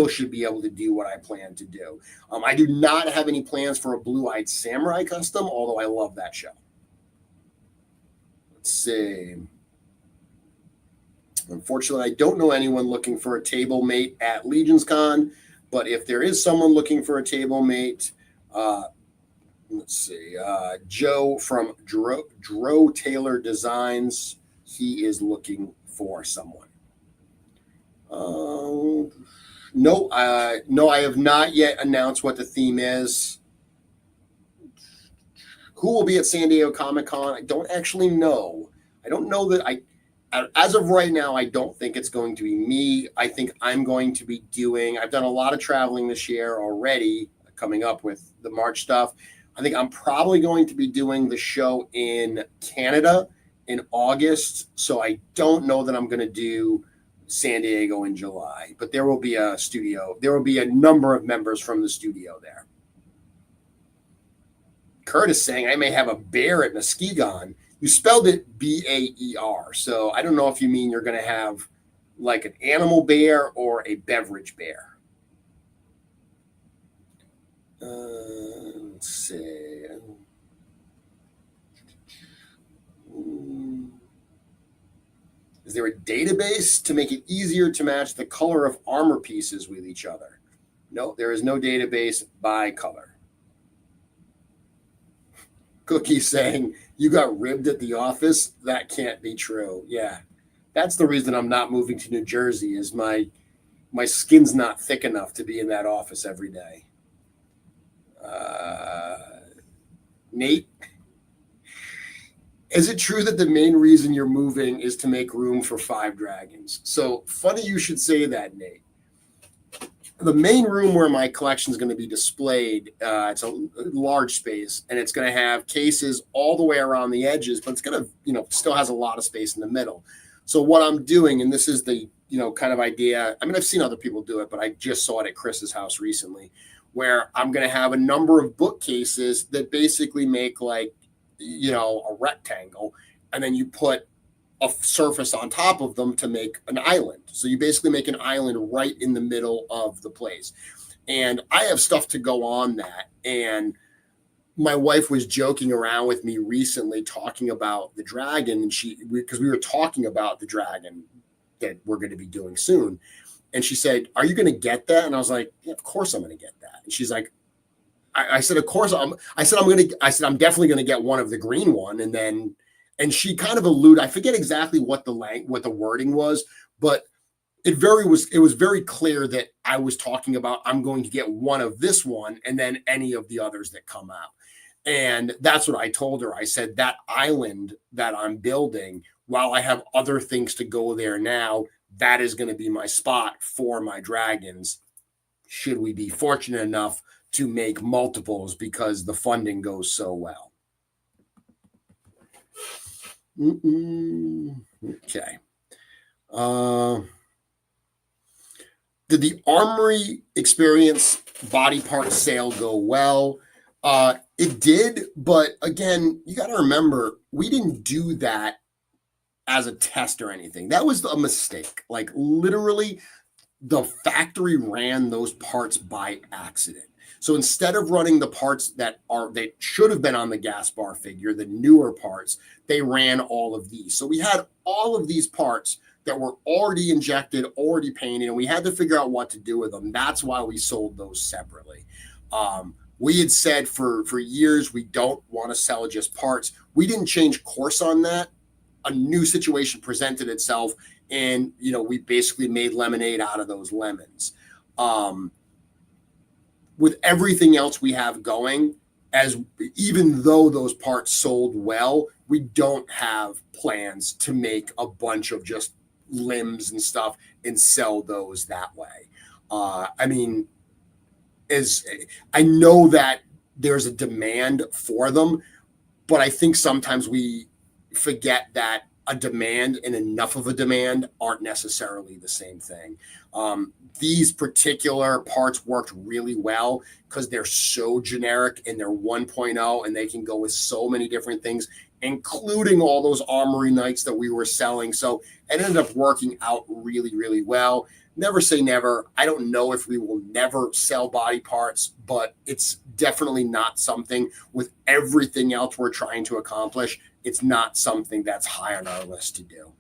should be able to do what I plan to do. I do not have any plans for a Blue-Eyed Samurai custom, although I love that show. Let's see. Unfortunately, I don't know anyone looking for a table mate at Legion's Con, but if there is someone looking for a table mate, let's see, Joe from Dro Taylor Designs, he is looking for someone. No, I have not yet announced what the theme is. Who will be at San Diego Comic-Con? I don't actually know. I don't know that as of right now, I don't think it's going to be me. I think I'm going to be I've done a lot of traveling this year already, coming up with the March stuff. I think I'm probably going to be doing the show in Canada in August. So I don't know that I'm going to do San Diego in July, but there will be a studio. There will be a number of members from the studio there. Curtis saying I may have a bear at Muskegon. You spelled it B-A-E-R. So I don't know if you mean you're going to have like an animal bear or a beverage bear. Let's see. Is there a database to make it easier to match the color of armor pieces with each other? No, there is no database by color. Cookie saying, you got ribbed at the office? That can't be true. Yeah, that's the reason I'm not moving to New Jersey is my skin's not thick enough to be in that office every day. Nate, is it true that the main reason you're moving is to make room for 5 dragons? So funny you should say that, Nate. The main room where my collection is going to be displayed, it's a large space, and it's going to have cases all the way around the edges, but it's going to, still has a lot of space in the middle. So what I'm doing, and this is the, kind of idea, I mean, I've seen other people do it, but I just saw it at Chris's house recently, where I'm going to have a number of bookcases that basically make like, a rectangle, and then you put a surface on top of them to make an island. So you basically make an island right in the middle of the place. And I have stuff to go on that. And my wife was joking around with me recently talking about the dragon, and because we were talking about the dragon that we're going to be doing soon. And she said, are you going to get that? And I was like, yeah, of course I'm going to get that. And she's like, I said, of course I'm definitely going to get one of the green one. And she kind of alluded, I forget exactly what the wording was, but it was very clear that I was talking about, I'm going to get one of this one and then any of the others that come out. And that's what I told her. I said, that island that I'm building, while I have other things to go there now, that is going to be my spot for my dragons. Should we be fortunate enough to make multiples because the funding goes so well. Okay. Did the Armory Experience body part sale go well? It did, but again, you got to remember, we didn't do that as a test or anything. That was a mistake. Like literally, the factory ran those parts by accident. So instead of running the parts that should have been on the gas bar figure, the newer parts, they ran all of these. So we had all of these parts that were already injected, already painted, and we had to figure out what to do with them. That's why we sold those separately. We had said for years we don't want to sell just parts. We didn't change course on that. A new situation presented itself, and we basically made lemonade out of those lemons. With everything else we have going, even though those parts sold well, we don't have plans to make a bunch of just limbs and stuff and sell those that way. I mean, I know that there's a demand for them, but I think sometimes we forget that a demand and enough of a demand aren't necessarily the same thing. These particular parts worked really well because they're so generic and they're 1.0 and they can go with so many different things, including all those Armory Knights that we were selling. So it ended up working out really, really well. Never say never. I don't know if we will never sell body parts, but it's definitely not something with everything else we're trying to accomplish. It's not something that's high on our list to do.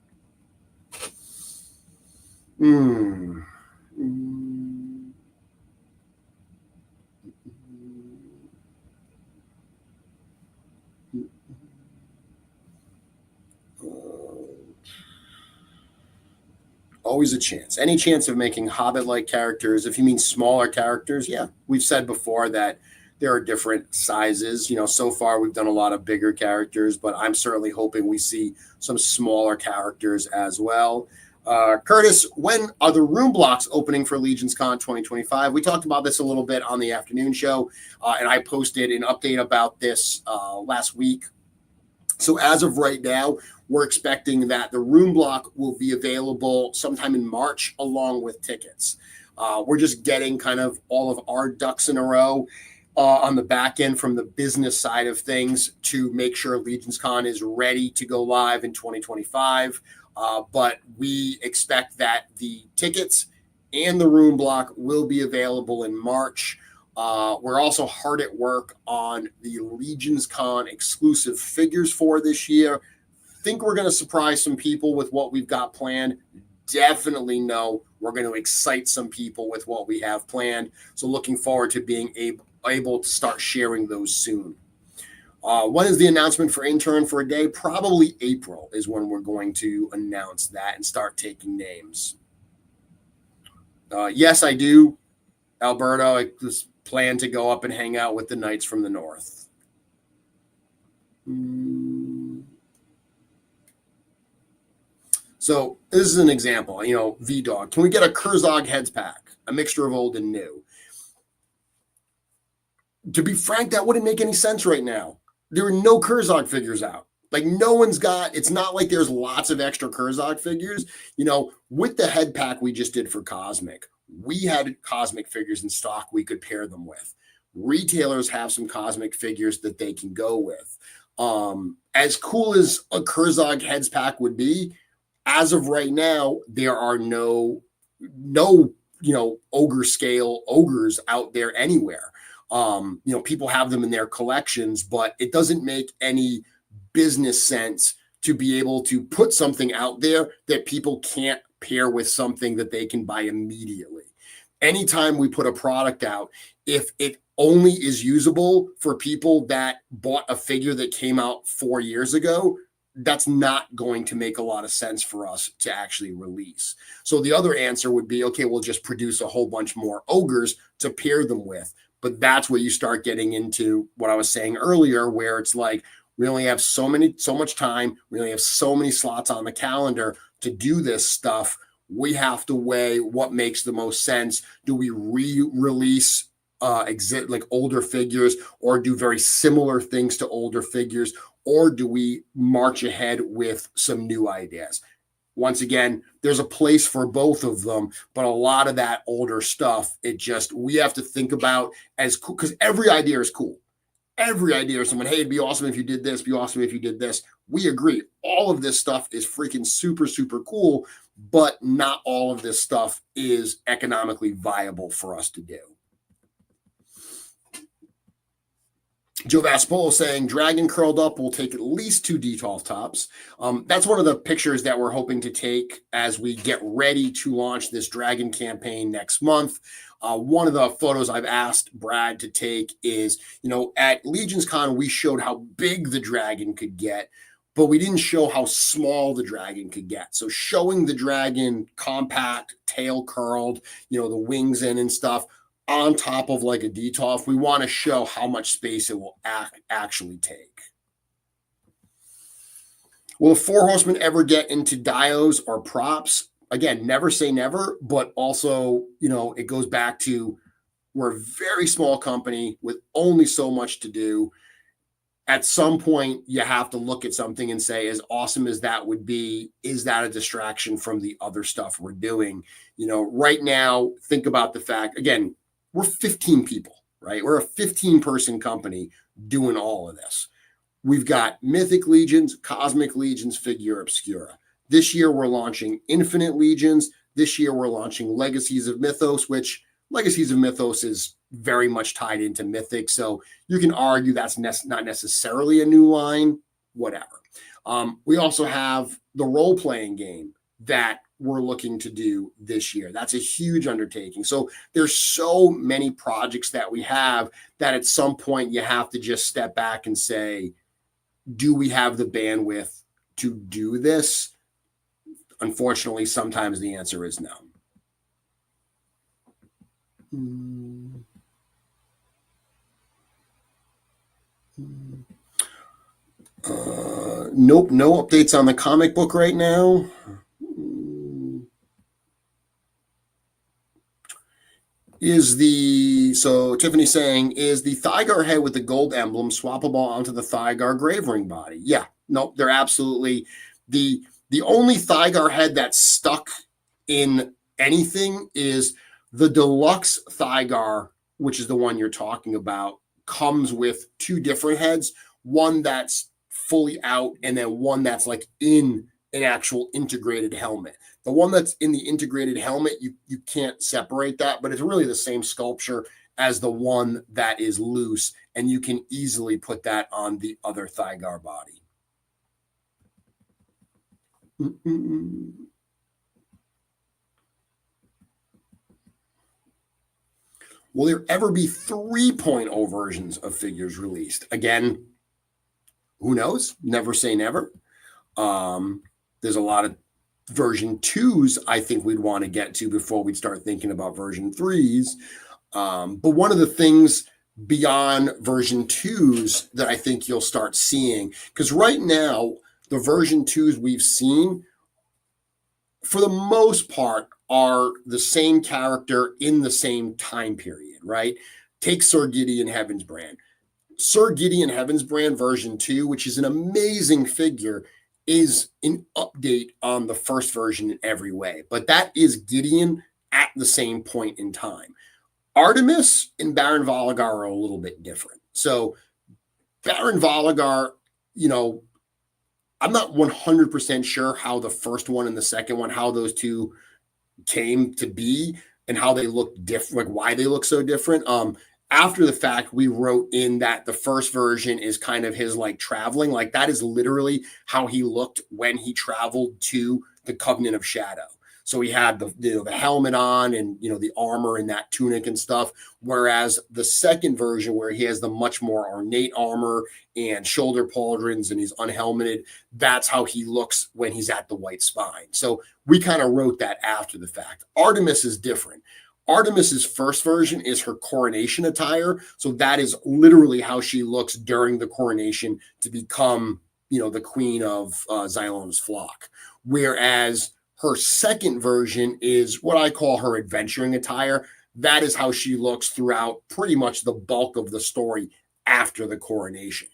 Always a chance. Any chance of making Hobbit-like characters, if you mean smaller characters, yeah. We've said before that there are different sizes. So far we've done a lot of bigger characters, but I'm certainly hoping we see some smaller characters as well. Curtis, when are the room blocks opening for Legions Con 2025? We talked about this a little bit on the afternoon show, and I posted an update about this last week. So as of right now, we're expecting that the room block will be available sometime in March along with tickets. We're just getting kind of all of our ducks in a row on the back end from the business side of things to make sure Legions Con is ready to go live in 2025. But we expect that the tickets and the room block will be available in March. We're also hard at work on the Legions Con exclusive figures for this year. Think we're going to surprise some people with what we've got planned. Definitely know we're going to excite some people with what we have planned. So looking forward to being able to start sharing those soon. When is the announcement for Intern for a Day? Probably April is when we're going to announce that and start taking names. Yes, I do, Alberto. I just plan to go up and hang out with the Knights from the North. So this is an example, V-Dog. Can we get a Kurzog heads pack, a mixture of old and new? To be frank, that wouldn't make any sense right now. There are no Kurzog figures out. Like no one's got, it's not like there's lots of extra Kurzog figures. With the head pack we just did for Cosmic, we had Cosmic figures in stock we could pair them with. Retailers have some Cosmic figures that they can go with. As cool as a Kurzog heads pack would be, as of right now, there are no ogre scale ogres out there anywhere. People have them in their collections, but it doesn't make any business sense to be able to put something out there that people can't pair with something that they can buy immediately. Anytime we put a product out, if it only is usable for people that bought a figure that came out 4 years ago, that's not going to make a lot of sense for us to actually release. So the other answer would be, okay, we'll just produce a whole bunch more ogres to pair them with. But that's where you start getting into what I was saying earlier, where it's like, we only have so much time. We only have so many slots on the calendar to do this stuff. We have to weigh what makes the most sense. Do we re-release like older figures or do very similar things to older figures? Or do we march ahead with some new ideas? Once again, there's a place for both of them, but a lot of that older stuff, we have to think about as cool, because every idea is cool. every idea of someone, hey, it'd be awesome if you did this, be awesome if you did this. We agree. All of this stuff is freaking super, super cool, but not all of this stuff is economically viable for us to do. Joe Vaspolo saying, Dragon curled up will take at least 2 Detolf tops. That's one of the pictures that we're hoping to take as we get ready to launch this Dragon campaign next month. One of the photos I've asked Brad to take is, at Legion's Con, we showed how big the dragon could get, but we didn't show how small the dragon could get. So showing the dragon compact, tail curled, the wings in and stuff, on top of like a Detolf, we want to show how much space it will actually take. Will the Four Horsemen ever get into dios or props? Again, never say never, but also, it goes back to we're a very small company with only so much to do. At some point, you have to look at something and say, as awesome as that would be, is that a distraction from the other stuff we're doing? Right now, think about the fact, again, we're 15 people, right? We're a 15-person company doing all of this. We've got Mythic Legions, Cosmic Legions, Figure Obscura. This year, we're launching Infinite Legions. This year, we're launching Legacies of Mythos, which Legacies of Mythos is very much tied into Mythic. So you can argue that's not necessarily a new line, whatever. We also have the role-playing game that we're looking to do this year. That's a huge undertaking. So there's so many projects that we have that at some point you have to just step back and say, do we have the bandwidth to do this? Unfortunately, sometimes the answer is no. Nope, no updates on the comic book right now. So Tiffany's saying, is the Thygar head with the gold emblem swappable onto the Thygar grave ring body? Yeah, no, they're absolutely the only Thygar head that's stuck in anything is the deluxe Thygar, which is the one you're talking about, comes with 2 different heads, one that's fully out and then one that's like in an actual integrated helmet. The one that's in the integrated helmet, you can't separate that, but it's really the same sculpture as the one that is loose, and you can easily put that on the other Thygar body. Will there ever be 3.0 versions of figures released? Again, who knows? Never say never. There's a lot of version 2s I think we'd want to get to before we'd start thinking about version 3s. But one of the things beyond version 2s that I think you'll start seeing, because right now, the version 2s we've seen, for the most part, are the same character in the same time period, right? Take Sir Gideon Heavensbrand. Sir Gideon Heavensbrand version 2, which is an amazing figure, is an update on the first version in every way. But that is Gideon at the same point in time. Artemis and Baron Voligar are a little bit different. So Baron Voligar, I'm not 100% sure how the first one and the second one, how those two came to be and how they look different, like why they look so different. After the fact, we wrote in that the first version is kind of his like traveling, like that is literally how he looked when he traveled to the Covenant of Shadow. So he had the helmet on and, the armor and that tunic and stuff. Whereas the second version, where he has the much more ornate armor and shoulder pauldrons and he's unhelmeted, that's how he looks when he's at the White Spine. So we kind of wrote that after the fact. Artemis is different. Artemis's first version is her coronation attire. So that is literally how she looks during the coronation to become, the queen of Xylon's flock. Whereas her second version is what I call her adventuring attire. That is how she looks throughout pretty much the bulk of the story after the coronation.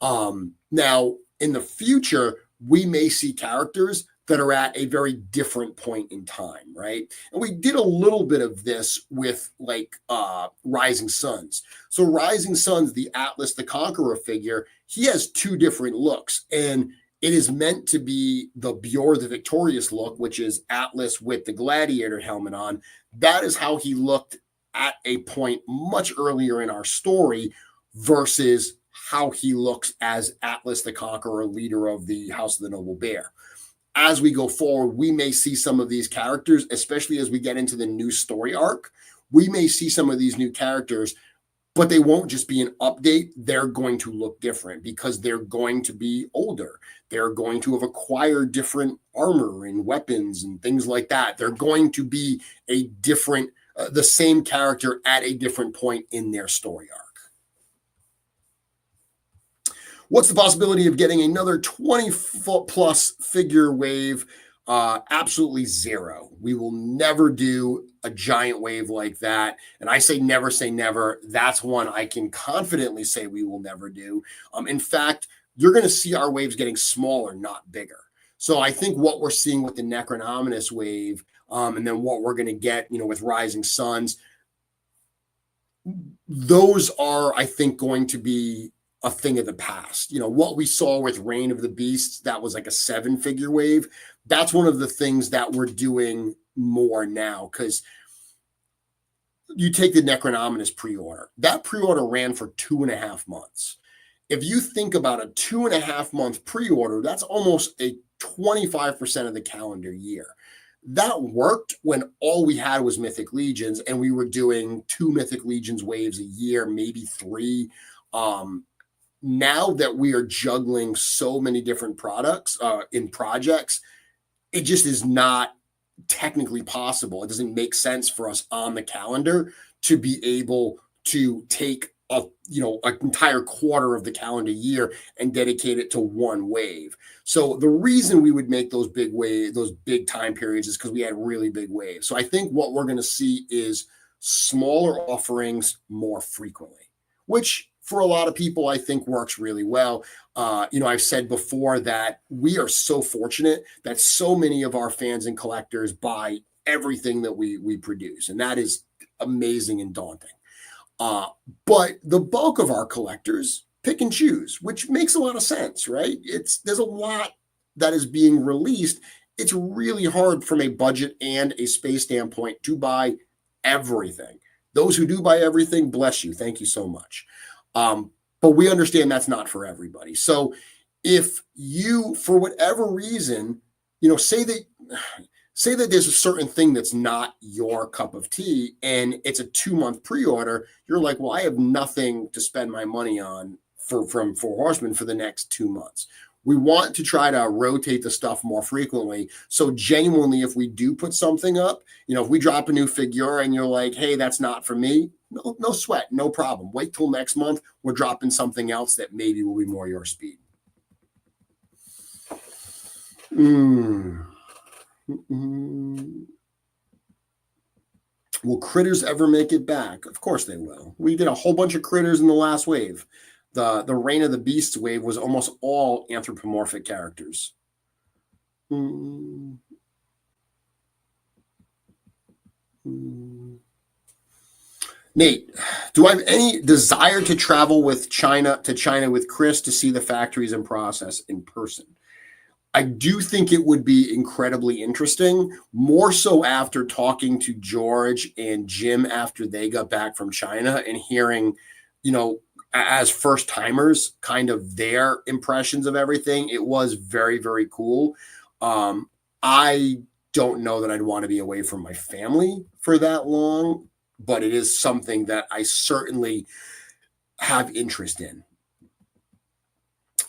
Now, in the future, we may see characters that are at a very different point in time, right? And we did a little bit of this with like Rising Suns. So Rising Suns, the Atlas the Conqueror figure, he has two different looks, and it is meant to be the Bjor the Victorious look, which is Atlas with the gladiator helmet on. That is how he looked at a point much earlier in our story versus how he looks as Atlas the Conqueror, leader of the House of the Noble Bear. As we go forward, we may see some of these characters, especially as we get into the new story arc. We may see some of these new characters, but they won't just be an update. They're going to look different because they're going to be older. They're going to have acquired different armor and weapons and things like that. They're going to be a different, the same character at a different point in their story arc. What's the possibility of getting another 20-foot plus figure wave? Absolutely zero. We will never do a giant wave like that. And I say never. That's one I can confidently say we will never do. In fact, you're going to see our waves getting smaller, not bigger. So I think what we're seeing with the Necronominus wave, and then what we're going to get, with Rising Suns, those are, I think, going to be a thing of the past. What we saw with Reign of the Beasts, that was like a 7-figure wave. That's one of the things that we're doing more now, because you take the Necronominus pre-order. That pre-order ran for 2.5 months. If you think about a 2.5 month pre-order, that's almost a 25% of the calendar year. That worked when all we had was Mythic Legions, and we were doing 2 Mythic Legions waves a year, maybe 3. Now that we are juggling so many different products in projects, it just is not technically possible. It doesn't make sense for us on the calendar to be able to take an entire quarter of the calendar year and dedicate it to one wave. So the reason we would make those big time periods is because we had really big waves. So I think what we're going to see is smaller offerings more frequently, which for a lot of people, I think works really well. I've said before that we are so fortunate that so many of our fans and collectors buy everything that we produce. And that is amazing and daunting. But the bulk of our collectors pick and choose, which makes a lot of sense, right? There's a lot that is being released. It's really hard from a budget and a space standpoint to buy everything. Those who do buy everything, bless you. Thank you so much. But we understand that's not for everybody. So if you, for whatever reason, say that there's a certain thing that's not your cup of tea and it's a 2-month pre-order, you're like, well, I have nothing to spend my money on from Four Horsemen for the next 2 months. We want to try to rotate the stuff more frequently. So genuinely, if we do put something up, if we drop a new figure and you're like, hey, that's not for me, no sweat, no problem. Wait till next month. We're dropping something else that maybe will be more your speed. Will critters ever make it back? Of course they will. We did a whole bunch of critters in the last wave. The Reign of the Beasts wave was almost all anthropomorphic characters. Nate, do I have any desire to travel to China with Chris to see the factories and process in person? I do think it would be incredibly interesting, more so after talking to George and Jim after they got back from China and hearing, as first timers, kind of their impressions of everything. It was very, very cool. I don't know that I'd want to be away from my family for that long, but it is something that I certainly have interest in.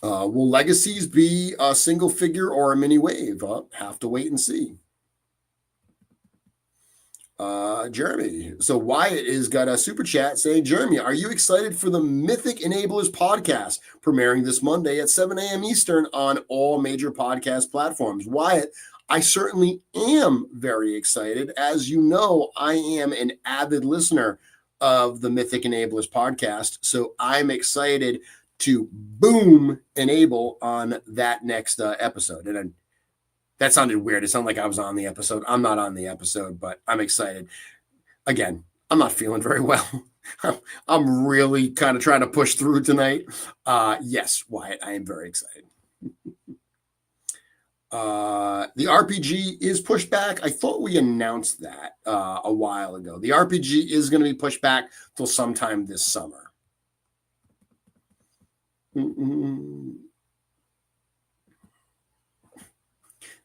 Will Legacies be a single figure or a mini wave? Have to wait and see. Jeremy. So Wyatt has got a super chat saying, Jeremy, are you excited for the Mythic Enablers podcast premiering this Monday at 7 a.m. Eastern on all major podcast platforms? Wyatt, I certainly am very excited. As you know, I am an avid listener of the Mythic Enablers podcast, so I'm excited to boom enable on that next episode. And That sounded weird. It sounded like I was on the episode. I'm not on the episode, but I'm excited. Again, I'm not feeling very well. I'm really kind of trying to push through tonight. Yes, Wyatt, I am very excited. The RPG is pushed back. I thought we announced that a while ago. The RPG is going to be pushed back till sometime this summer.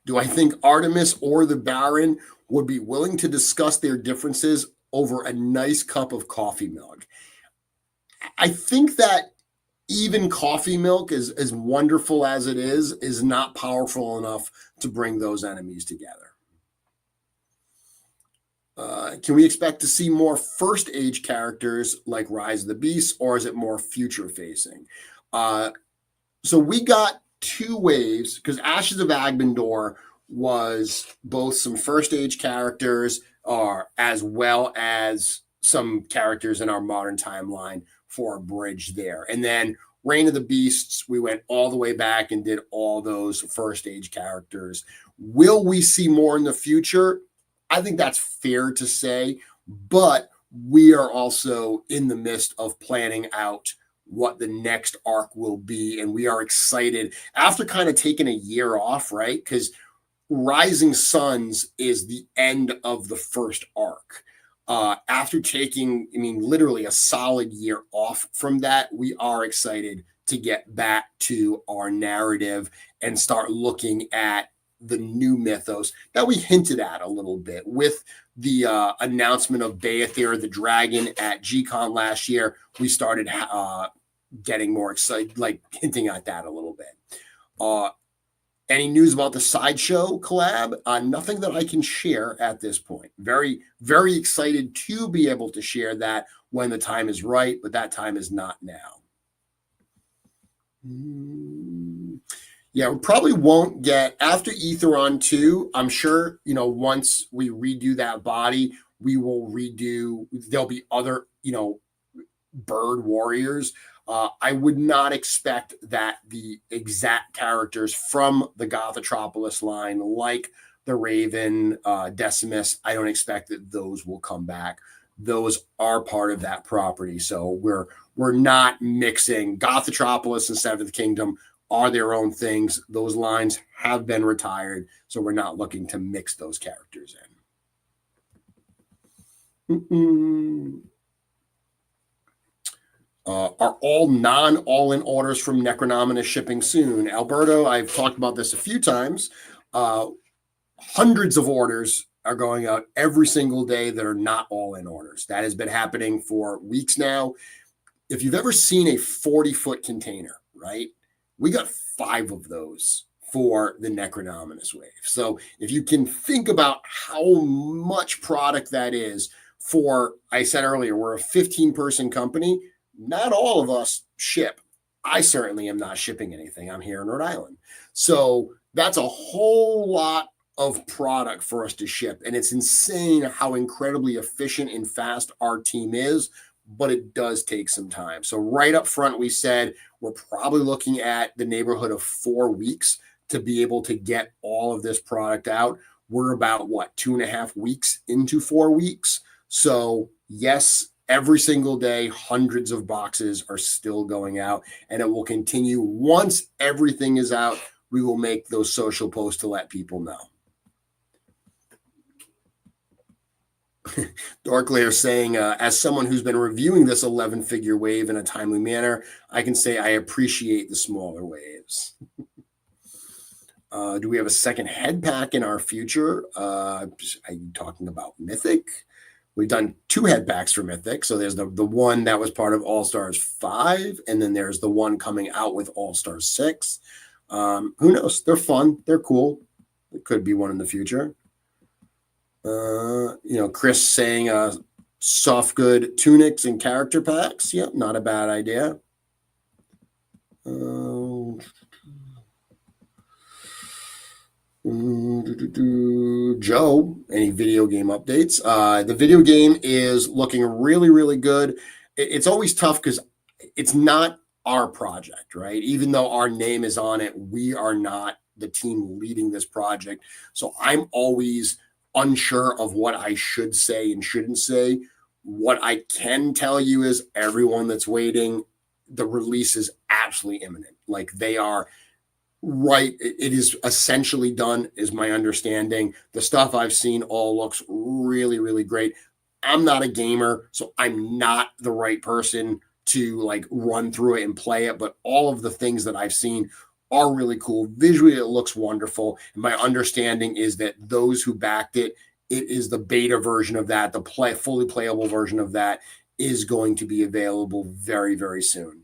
Do I think Artemis or the Baron would be willing to discuss their differences over a nice cup of coffee milk? I think that even coffee milk, as wonderful as it is not powerful enough to bring those enemies together. Can we expect to see more first age characters like Rise of the Beast, or is it more future facing? So we got 2 waves, because Ashes of Agbendor was both some first age characters as well as some characters in our modern timeline for a bridge there. And then Reign of the Beasts, we went all the way back and did all those first age characters. Will we see more in the future? I think that's fair to say, but we are also in the midst of planning out what the next arc will be. And we are excited after kind of taking a year off, right? Because Rising Suns is the end of the first arc. After taking, literally a solid year off from that, we are excited to get back to our narrative and start looking at the new mythos that we hinted at a little bit with the announcement of Beathir the dragon at G-Con last year. We started getting more excited, like hinting at that a little bit. Any news about the Sideshow collab? Nothing that I can share at this point. Very, very excited to be able to share that when the time is right, but that time is not now. Yeah, we probably won't get, after Aetheron 2, I'm sure, once we redo that body, we will there'll be other, bird warriors. I would not expect that the exact characters from the Gothotropolis line, like the Raven, Decimus, I don't expect that those will come back. Those are part of that property. So we're not mixing. Gothotropolis and Seventh Kingdom are their own things. Those lines have been retired, so we're not looking to mix those characters in. Are all non-all-in orders from Necronomicon shipping soon? Alberto, I've talked about this a few times. Hundreds of orders are going out every single day that are not all-in orders. That has been happening for weeks now. If you've ever seen a 40-foot container, right? We got 5 of those for the Necronomicon wave. So if you can think about how much product that is for, I said earlier, we're a 15-person company. Not all of us ship. I certainly am not shipping anything. I'm here in Rhode Island. So that's a whole lot of product for us to ship. And it's insane how incredibly efficient and fast our team is, but it does take some time. So right up front, we said we're probably looking at the neighborhood of 4 weeks to be able to get all of this product out. We're about, 2.5 weeks into 4 weeks. So yes, every single day, hundreds of boxes are still going out, and it will continue. Once everything is out, we will make those social posts to let people know. Darklear saying, as someone who's been reviewing this 11-figure wave in a timely manner, I can say I appreciate the smaller waves. Do we have a second head pack in our future? Are you talking about Mythic? We've done 2 head packs for Mythic. So there's the one that was part of All-Stars 5, and then there's the one coming out with All-Stars 6. Who knows? They're fun. They're cool. It could be one in the future. Chris saying soft good tunics and character packs. Yep, not a bad idea. Joe, any video game updates? The video game is looking really, really good. It's always tough because it's not our project, right? Even though our name is on it, we are not the team leading this project. So I'm always unsure of what I should say and shouldn't say. What I can tell you is everyone that's waiting, the release is absolutely imminent. Like they are right. It is essentially done, is my understanding. The stuff I've seen all looks really, really great. I'm not a gamer, so I'm not the right person to like run through it and play it, but all of the things that I've seen are really cool. Visually, it looks wonderful. And my understanding is that those who backed it, it is the beta version of that, the fully playable version of that is going to be available very, very soon.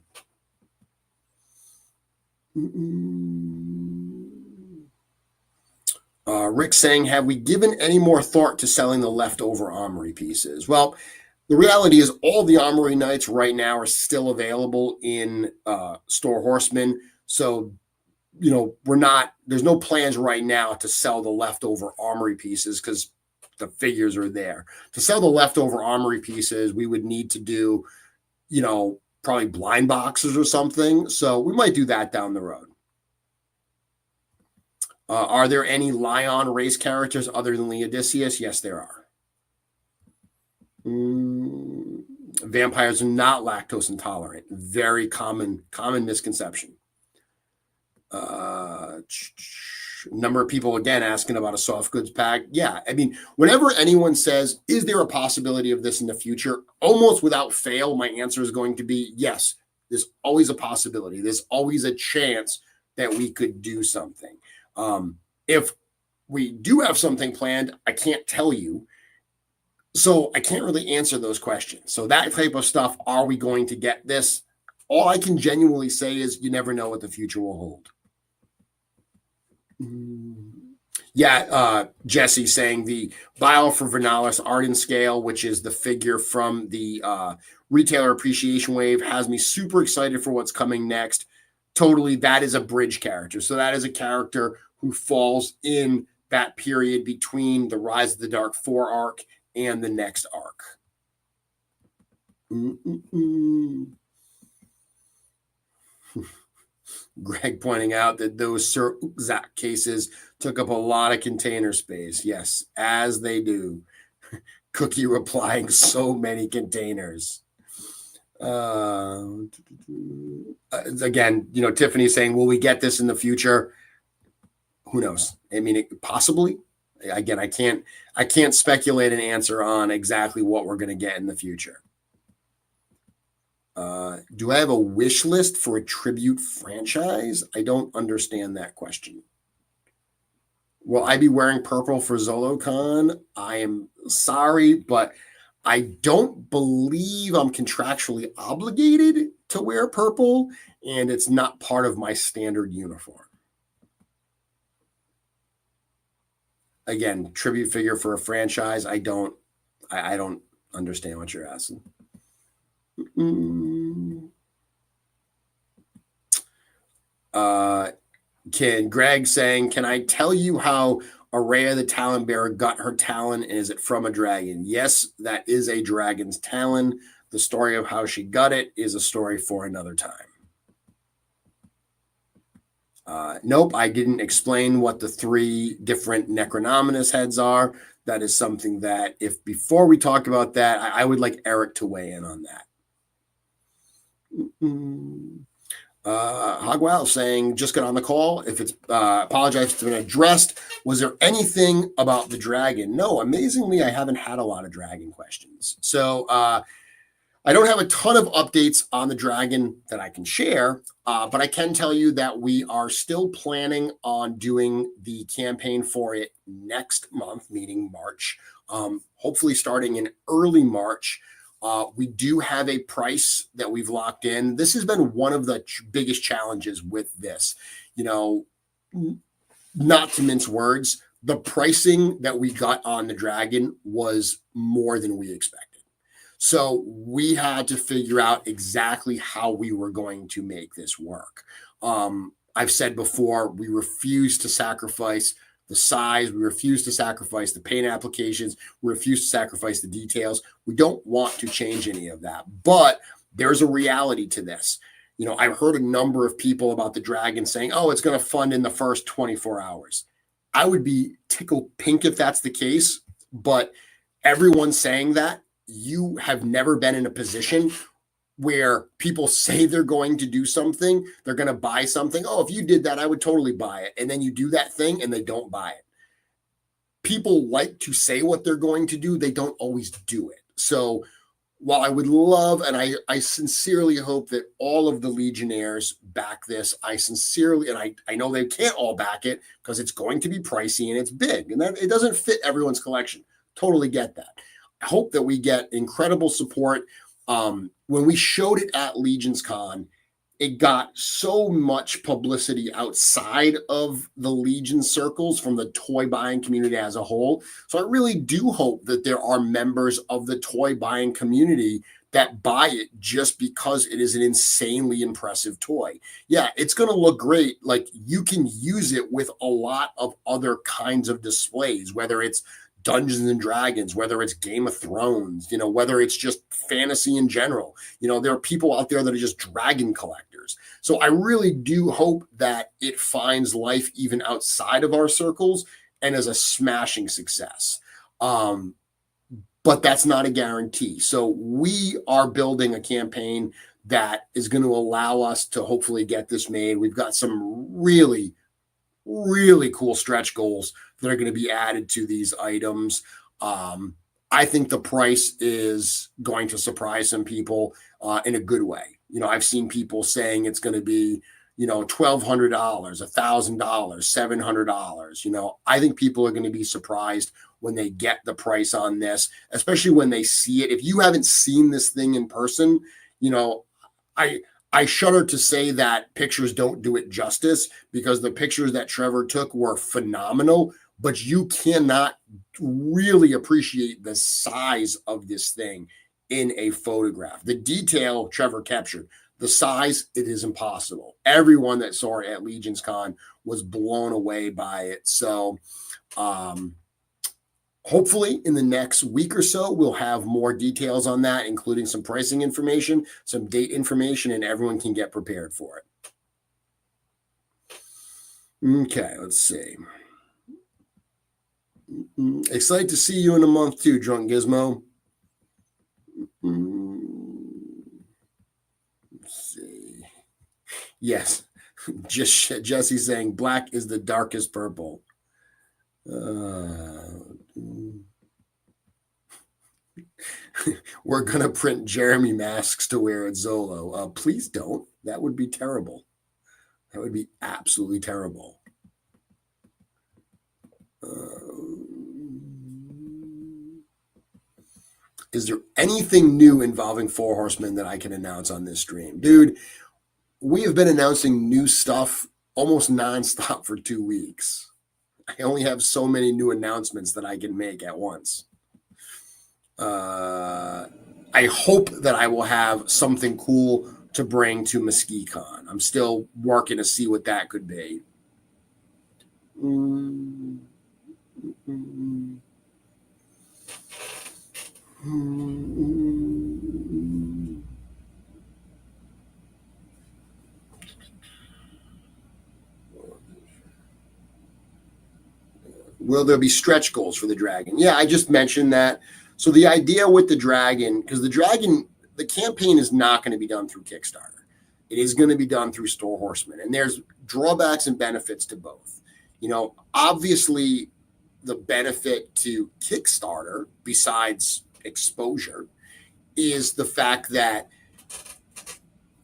Rick saying, have we given any more thought to selling the leftover armory pieces? Well, the reality is all the armory knights right now are still available in Store Horseman. So, there's no plans right now to sell the leftover armory pieces because the figures are there. To sell the leftover armory pieces, we would need to do, probably blind boxes or something. So we might do that down the road. Are there any Lion race characters other than Leodicius? Yes, there are. Vampires are not lactose intolerant. Very common misconception. Number of people again asking about a soft goods pack. Yeah, I mean, whenever anyone says, is there a possibility of this in the future? Almost without fail, my answer is going to be yes. There's always a possibility. There's always a chance that we could do something. If we do have something planned, I can't tell you. So I can't really answer those questions. So that type of stuff, are we going to get this? All I can genuinely say is you never know what the future will hold. Yeah, Jesse saying the Bile for Vernalis Arden Scale, which is the figure from the Retailer Appreciation Wave, has me super excited for what's coming next. Totally, that is a bridge character. So that is a character who falls in that period between the Rise of the Dark 4 arc and the next arc. Greg pointing out that those Sir Zach cases took up a lot of container space. Yes, as they do. Cookie replying, so many containers. Again, Tiffany saying, will we get this in the future? Who knows? I mean, possibly. Again, I can't speculate an answer on exactly what we're going to get in the future. Do I have a wish list for a tribute franchise? I don't understand that question. Will I be wearing purple for Zolocon? I am sorry, but I don't believe I'm contractually obligated to wear purple, and it's not part of my standard uniform. Again, tribute figure for a franchise. I don't understand what you're asking. Greg saying, can I tell you how Araya the Talon Bearer got her talon, and is it from a dragon? Yes, that is a dragon's talon. The story of how she got it is a story for another time. Nope, I didn't explain what the 3 different Necronominus heads are. That is something that before we talk about that, I would like Eric to weigh in on that. Hogwell saying, just got on the call. If it's apologize if it's been addressed. Was there anything about the dragon? No, amazingly, I haven't had a lot of dragon questions. So I don't have a ton of updates on the dragon that I can share, but I can tell you that we are still planning on doing the campaign for it next month, meaning March, hopefully starting in early March. We do have a price that we've locked in. This has been one of the biggest challenges with this. Not to mince words, the pricing that we got on the dragon was more than we expected. So we had to figure out exactly how we were going to make this work. I've said before, we refuse to sacrifice the size. We refuse to sacrifice the paint applications. We refuse to sacrifice the details. We don't want to change any of that. But there's a reality to this. I've heard a number of people about the Dragon saying, oh, it's going to fund in the first 24 hours. I would be tickled pink if that's the case, but everyone saying that, you have never been in a position where people say they're going to do something, they're going to buy something. Oh, if you did that, I would totally buy it. And then you do that thing and they don't buy it. People like to say what they're going to do. They don't always do it. So while I would love, and I sincerely hope that all of the Legionnaires back this, I sincerely, and I know they can't all back it because it's going to be pricey and it's big and that it doesn't fit everyone's collection. Totally get that. I hope that we get incredible support. When we showed it at Legions Con, it got so much publicity outside of the Legion circles from the toy buying community as a whole. So I really do hope that there are members of the toy buying community that buy it just because it is an insanely impressive toy. Yeah, it's going to look great. Like, you can use it with a lot of other kinds of displays, whether it's Dungeons and Dragons, whether it's Game of Thrones, whether it's just fantasy in general. There are people out there that are just dragon collectors. So I really do hope that it finds life even outside of our circles and is a smashing success. But that's not a guarantee. So we are building a campaign that is going to allow us to hopefully get this made. We've got some really, really cool stretch goals that are going to be added to these items. I think the price is going to surprise some people in a good way. I've seen people saying it's going to be, $1,200, $1,000, $700. I think people are going to be surprised when they get the price on this, especially when they see it. If you haven't seen this thing in person, I shudder to say that pictures don't do it justice, because the pictures that Trevor took were phenomenal, but you cannot really appreciate the size of this thing in a photograph. The detail Trevor captured, the size, it is impossible. Everyone that saw it at Legions Con was blown away by it. So hopefully in the next week or so, we'll have more details on that, including some pricing information, some date information, and everyone can get prepared for it. Okay, let's see. Excited to see you in a month too, Drunk Gizmo. Let's see. Yes, just Jesse saying black is the darkest purple. We're going to print Jeremy masks to wear at Zolo. Please don't. That would be terrible. That would be absolutely terrible. Is there anything new involving Four Horsemen that I can announce on this stream? Dude, we have been announcing new stuff almost nonstop for 2 weeks. I only have so many new announcements that I can make at once. I hope that I will have something cool to bring to MesquiCon. I'm still working to see what that could be. Will there be stretch goals for the Dragon? Yeah, I just mentioned that. So the idea with the Dragon, because the Dragon, the campaign is not going to be done through Kickstarter. It is going to be done through Store Horsemen. And there's drawbacks and benefits to both. Obviously, the benefit to Kickstarter, besides exposure, is the fact that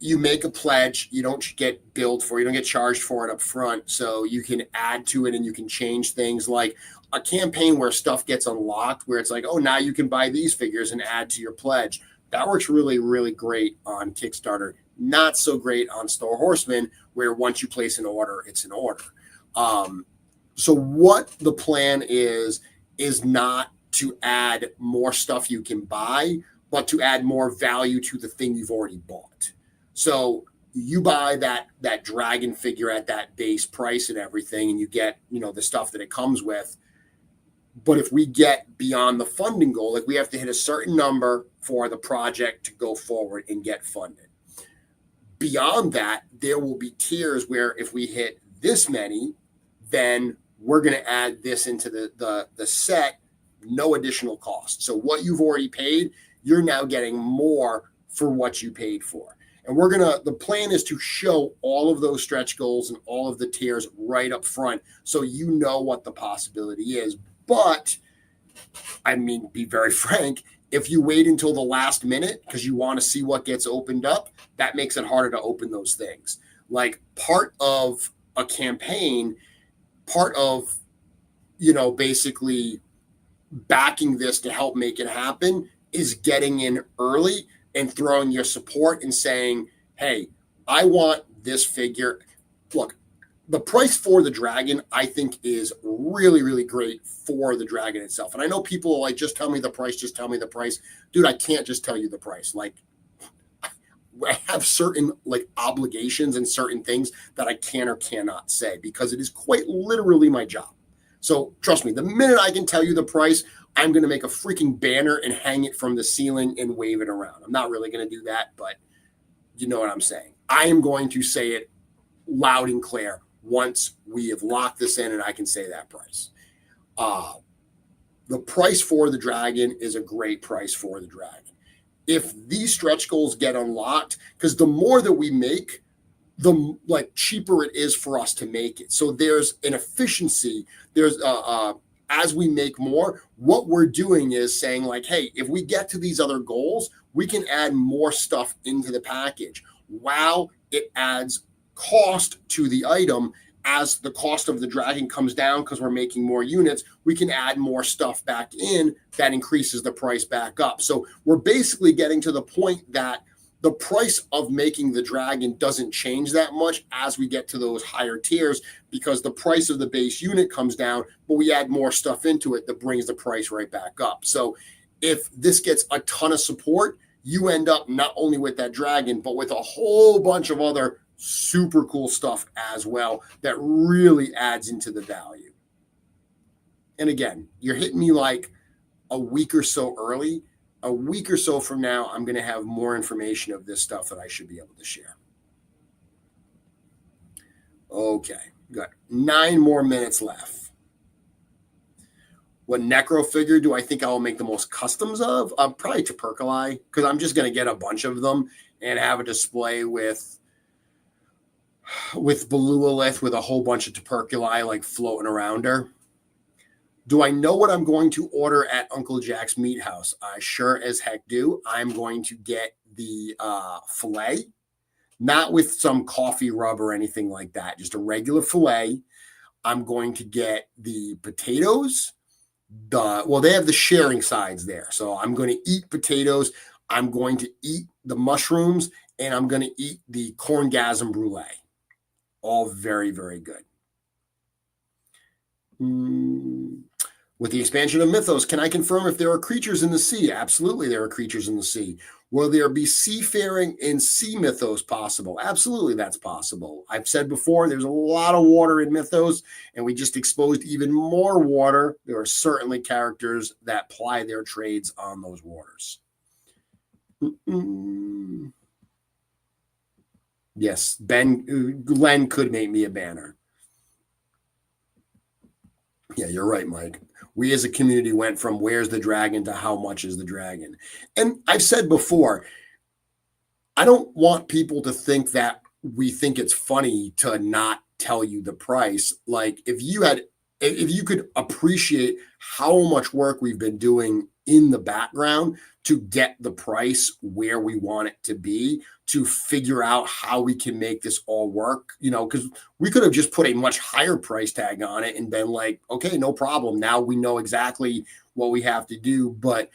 you make a pledge, you don't get billed for it, you don't get charged for it up front, so you can add to it and you can change things, like a campaign where stuff gets unlocked, where it's like, oh, now you can buy these figures and add to your pledge. That works really, really great on Kickstarter. Not so great on Store Horsemen, where once you place an order, it's an order. So what the plan is not to add more stuff you can buy, but to add more value to the thing you've already bought. So you buy that dragon figure at that base price and everything, and you get, the stuff that it comes with. But if we get beyond the funding goal, like we have to hit a certain number for the project to go forward and get funded. Beyond that, there will be tiers where if we hit this many, then we're going to add this into the set, no additional cost. So what you've already paid, you're now getting more for what you paid for. And the plan is to show all of those stretch goals and all of the tiers right up front so you know what the possibility is. But, I mean, be very frank, if you wait until the last minute because you want to see what gets opened up, that makes it harder to open those things. Like part of a campaign, part of, basically backing this to help make it happen is getting in early and throwing your support and saying, hey, I want this figure. Look, the price for the dragon, I think, is really, really great for the dragon itself. And I know people are like, just tell me the price, just tell me the price. Dude, I can't just tell you the price. Like, I have certain obligations and certain things that I can or cannot say because it is quite literally my job. So trust me, the minute I can tell you the price, I'm going to make a freaking banner and hang it from the ceiling and wave it around. I'm not really going to do that, but you know what I'm saying. I am going to say it loud and clear once we have locked this in and I can say that price. The price for the dragon is a great price for the dragon. If these stretch goals get unlocked, because the more that we make, the cheaper it is for us to make it. So there's an efficiency. There's as we make more, what we're doing is saying hey, if we get to these other goals, we can add more stuff into the package. While it adds cost to the item, as the cost of the dragon comes down because we're making more units, we can add more stuff back in that increases the price back up. So we're basically getting to the point that the price of making the dragon doesn't change that much as we get to those higher tiers because the price of the base unit comes down, but we add more stuff into it that brings the price right back up. So if this gets a ton of support, you end up not only with that dragon, but with a whole bunch of other super cool stuff as well that really adds into the value. And again, you're hitting me a week or so early. A week or so from now, I'm going to have more information of this stuff that I should be able to share. Okay, got 9 more minutes left. What necro figure do I think I will make the most customs of? Probably Tuperculi, because I'm just going to get a bunch of them and have a display with Belualith with a whole bunch of Tuperculi floating around her. Do I know what I'm going to order at Uncle Jack's Meat House? I sure as heck do. I'm going to get the filet, not with some coffee rub or anything like that, just a regular filet. I'm going to get the potatoes. They have the sharing sides there. So I'm going to eat potatoes. I'm going to eat the mushrooms, and I'm going to eat the corngasm brulee. All very, very good. With the expansion of Mythos, can I confirm if there are creatures in the sea? Absolutely, there are creatures in the sea. Will there be seafaring in sea Mythos possible? Absolutely, that's possible. I've said before, there's a lot of water in Mythos, and we just exposed even more water. There are certainly characters that ply their trades on those waters. Yes, Glenn could make me a banner. Yeah, you're right, Mike. We as a community went from where's the dragon to how much is the dragon. And I've said before, I don't want people to think that we think it's funny to not tell you the price. If you could appreciate how much work we've been doing in the background to get the price where we want it to be, to figure out how we can make this all work, because we could have just put a much higher price tag on it and been okay, no problem. Now we know exactly what we have to do. But,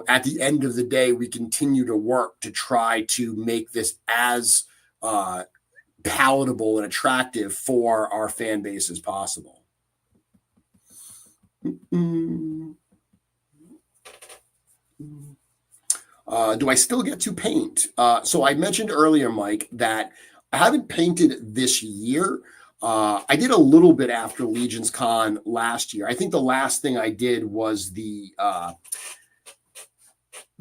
at the end of the day, we continue to work to try to make this as palatable and attractive for our fan base as possible. Do I still get to paint? So I mentioned earlier, Mike, that I haven't painted this year. I did a little bit after Legion's Con last year. I think the last thing I did was the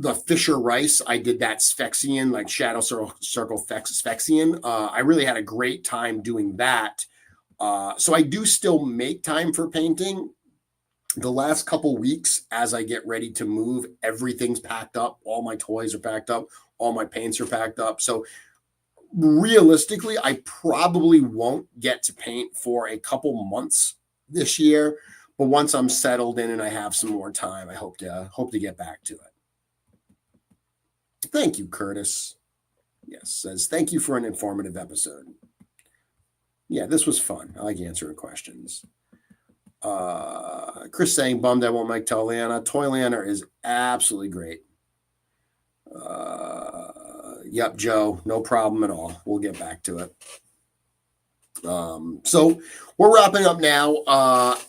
the Fisher Rice, I did that Sphexian, like shadow circle Sphexian. I really had a great time doing that. So I do still make time for painting. The last couple weeks, as I get ready to move, everything's packed up. All my toys are packed up. All my paints are packed up. So realistically, I probably won't get to paint for a couple months this year. But once I'm settled in and I have some more time, I hope to get back to it. Thank you, Curtis. Yes, says thank you for an informative episode. Yeah, this was fun. I like answering questions. Chris saying bummed I won't make Toyliana. Toyliana is absolutely great. Yep, Joe, no problem at all. We'll get back to it. So we're wrapping up now.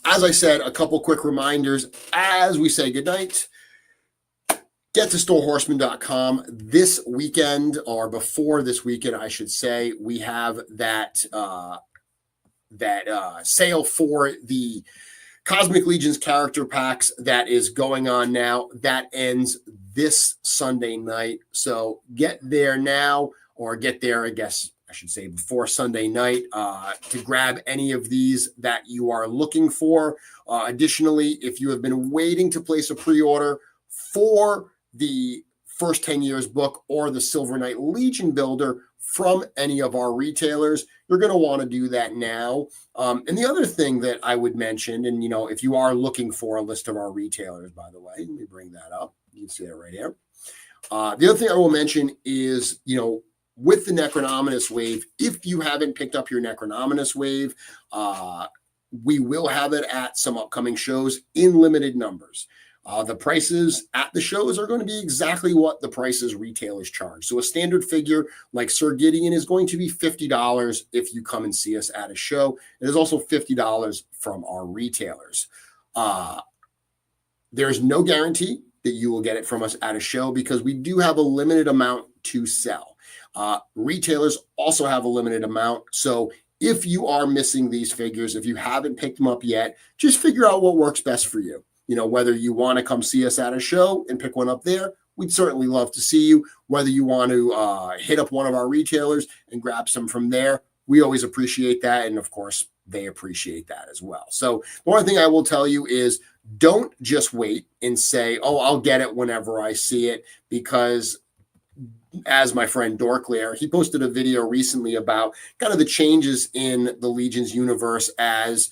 As I said, a couple quick reminders as we say goodnight. Get to storehorseman.com this weekend, or before this weekend, I should say. We have that sale for the Cosmic Legions character packs that is going on now. That ends this Sunday night. So get there now, or get there, I guess I should say, before Sunday night to grab any of these that you are looking for. Additionally, if you have been waiting to place a pre-order for the First 10 Years book or the Silver Knight Legion builder from any of our retailers, you're going to want to do that now. And the other thing that I would mention, and if you are looking for a list of our retailers, by the way, let me bring that up. You can see it right here. The other thing I will mention is, with the Necronominus wave, if you haven't picked up your Necronominus wave, we will have it at some upcoming shows in limited numbers. The prices at the shows are going to be exactly what the prices retailers charge. So a standard figure like Sir Gideon is going to be $50 if you come and see us at a show. It is also $50 from our retailers. There's no guarantee that you will get it from us at a show because we do have a limited amount to sell. Retailers also have a limited amount. So if you are missing these figures, if you haven't picked them up yet, just figure out what works best for you. Whether you want to come see us at a show and pick one up there, we'd certainly love to see you. Whether you want to hit up one of our retailers and grab some from there, we always appreciate that. And of course, they appreciate that as well. So the one thing I will tell you is don't just wait and say, oh, I'll get it whenever I see it, because as my friend Dorclair, he posted a video recently about kind of the changes in the Legions universe as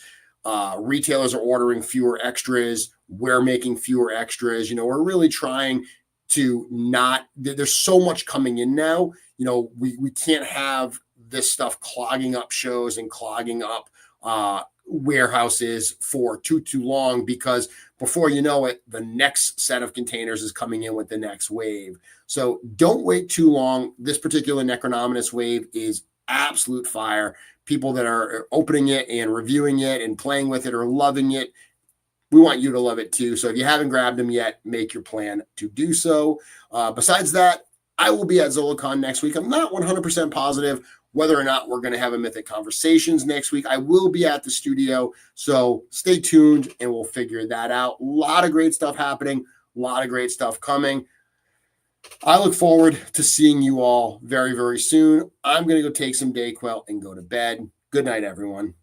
retailers are ordering fewer extras. We're making fewer extras. We're really trying to there's so much coming in now. We can't have this stuff clogging up shows and clogging up warehouses for too long, because before you know it, the next set of containers is coming in with the next wave. So don't wait too long. This particular Necronominus wave is absolute fire. People that are opening it and reviewing it and playing with it are loving it. We want you to love it too. So if you haven't grabbed them yet, make your plan to do so. Besides that, I will be at Zolocon next week. I'm not 100% positive whether or not we're going to have a Mythic Conversations next week. I will be at the studio, so stay tuned and we'll figure that out. A lot of great stuff happening, a lot of great stuff coming. I look forward to seeing you all very, very soon. I'm going to go take some Dayquil and go to bed. Good night, everyone.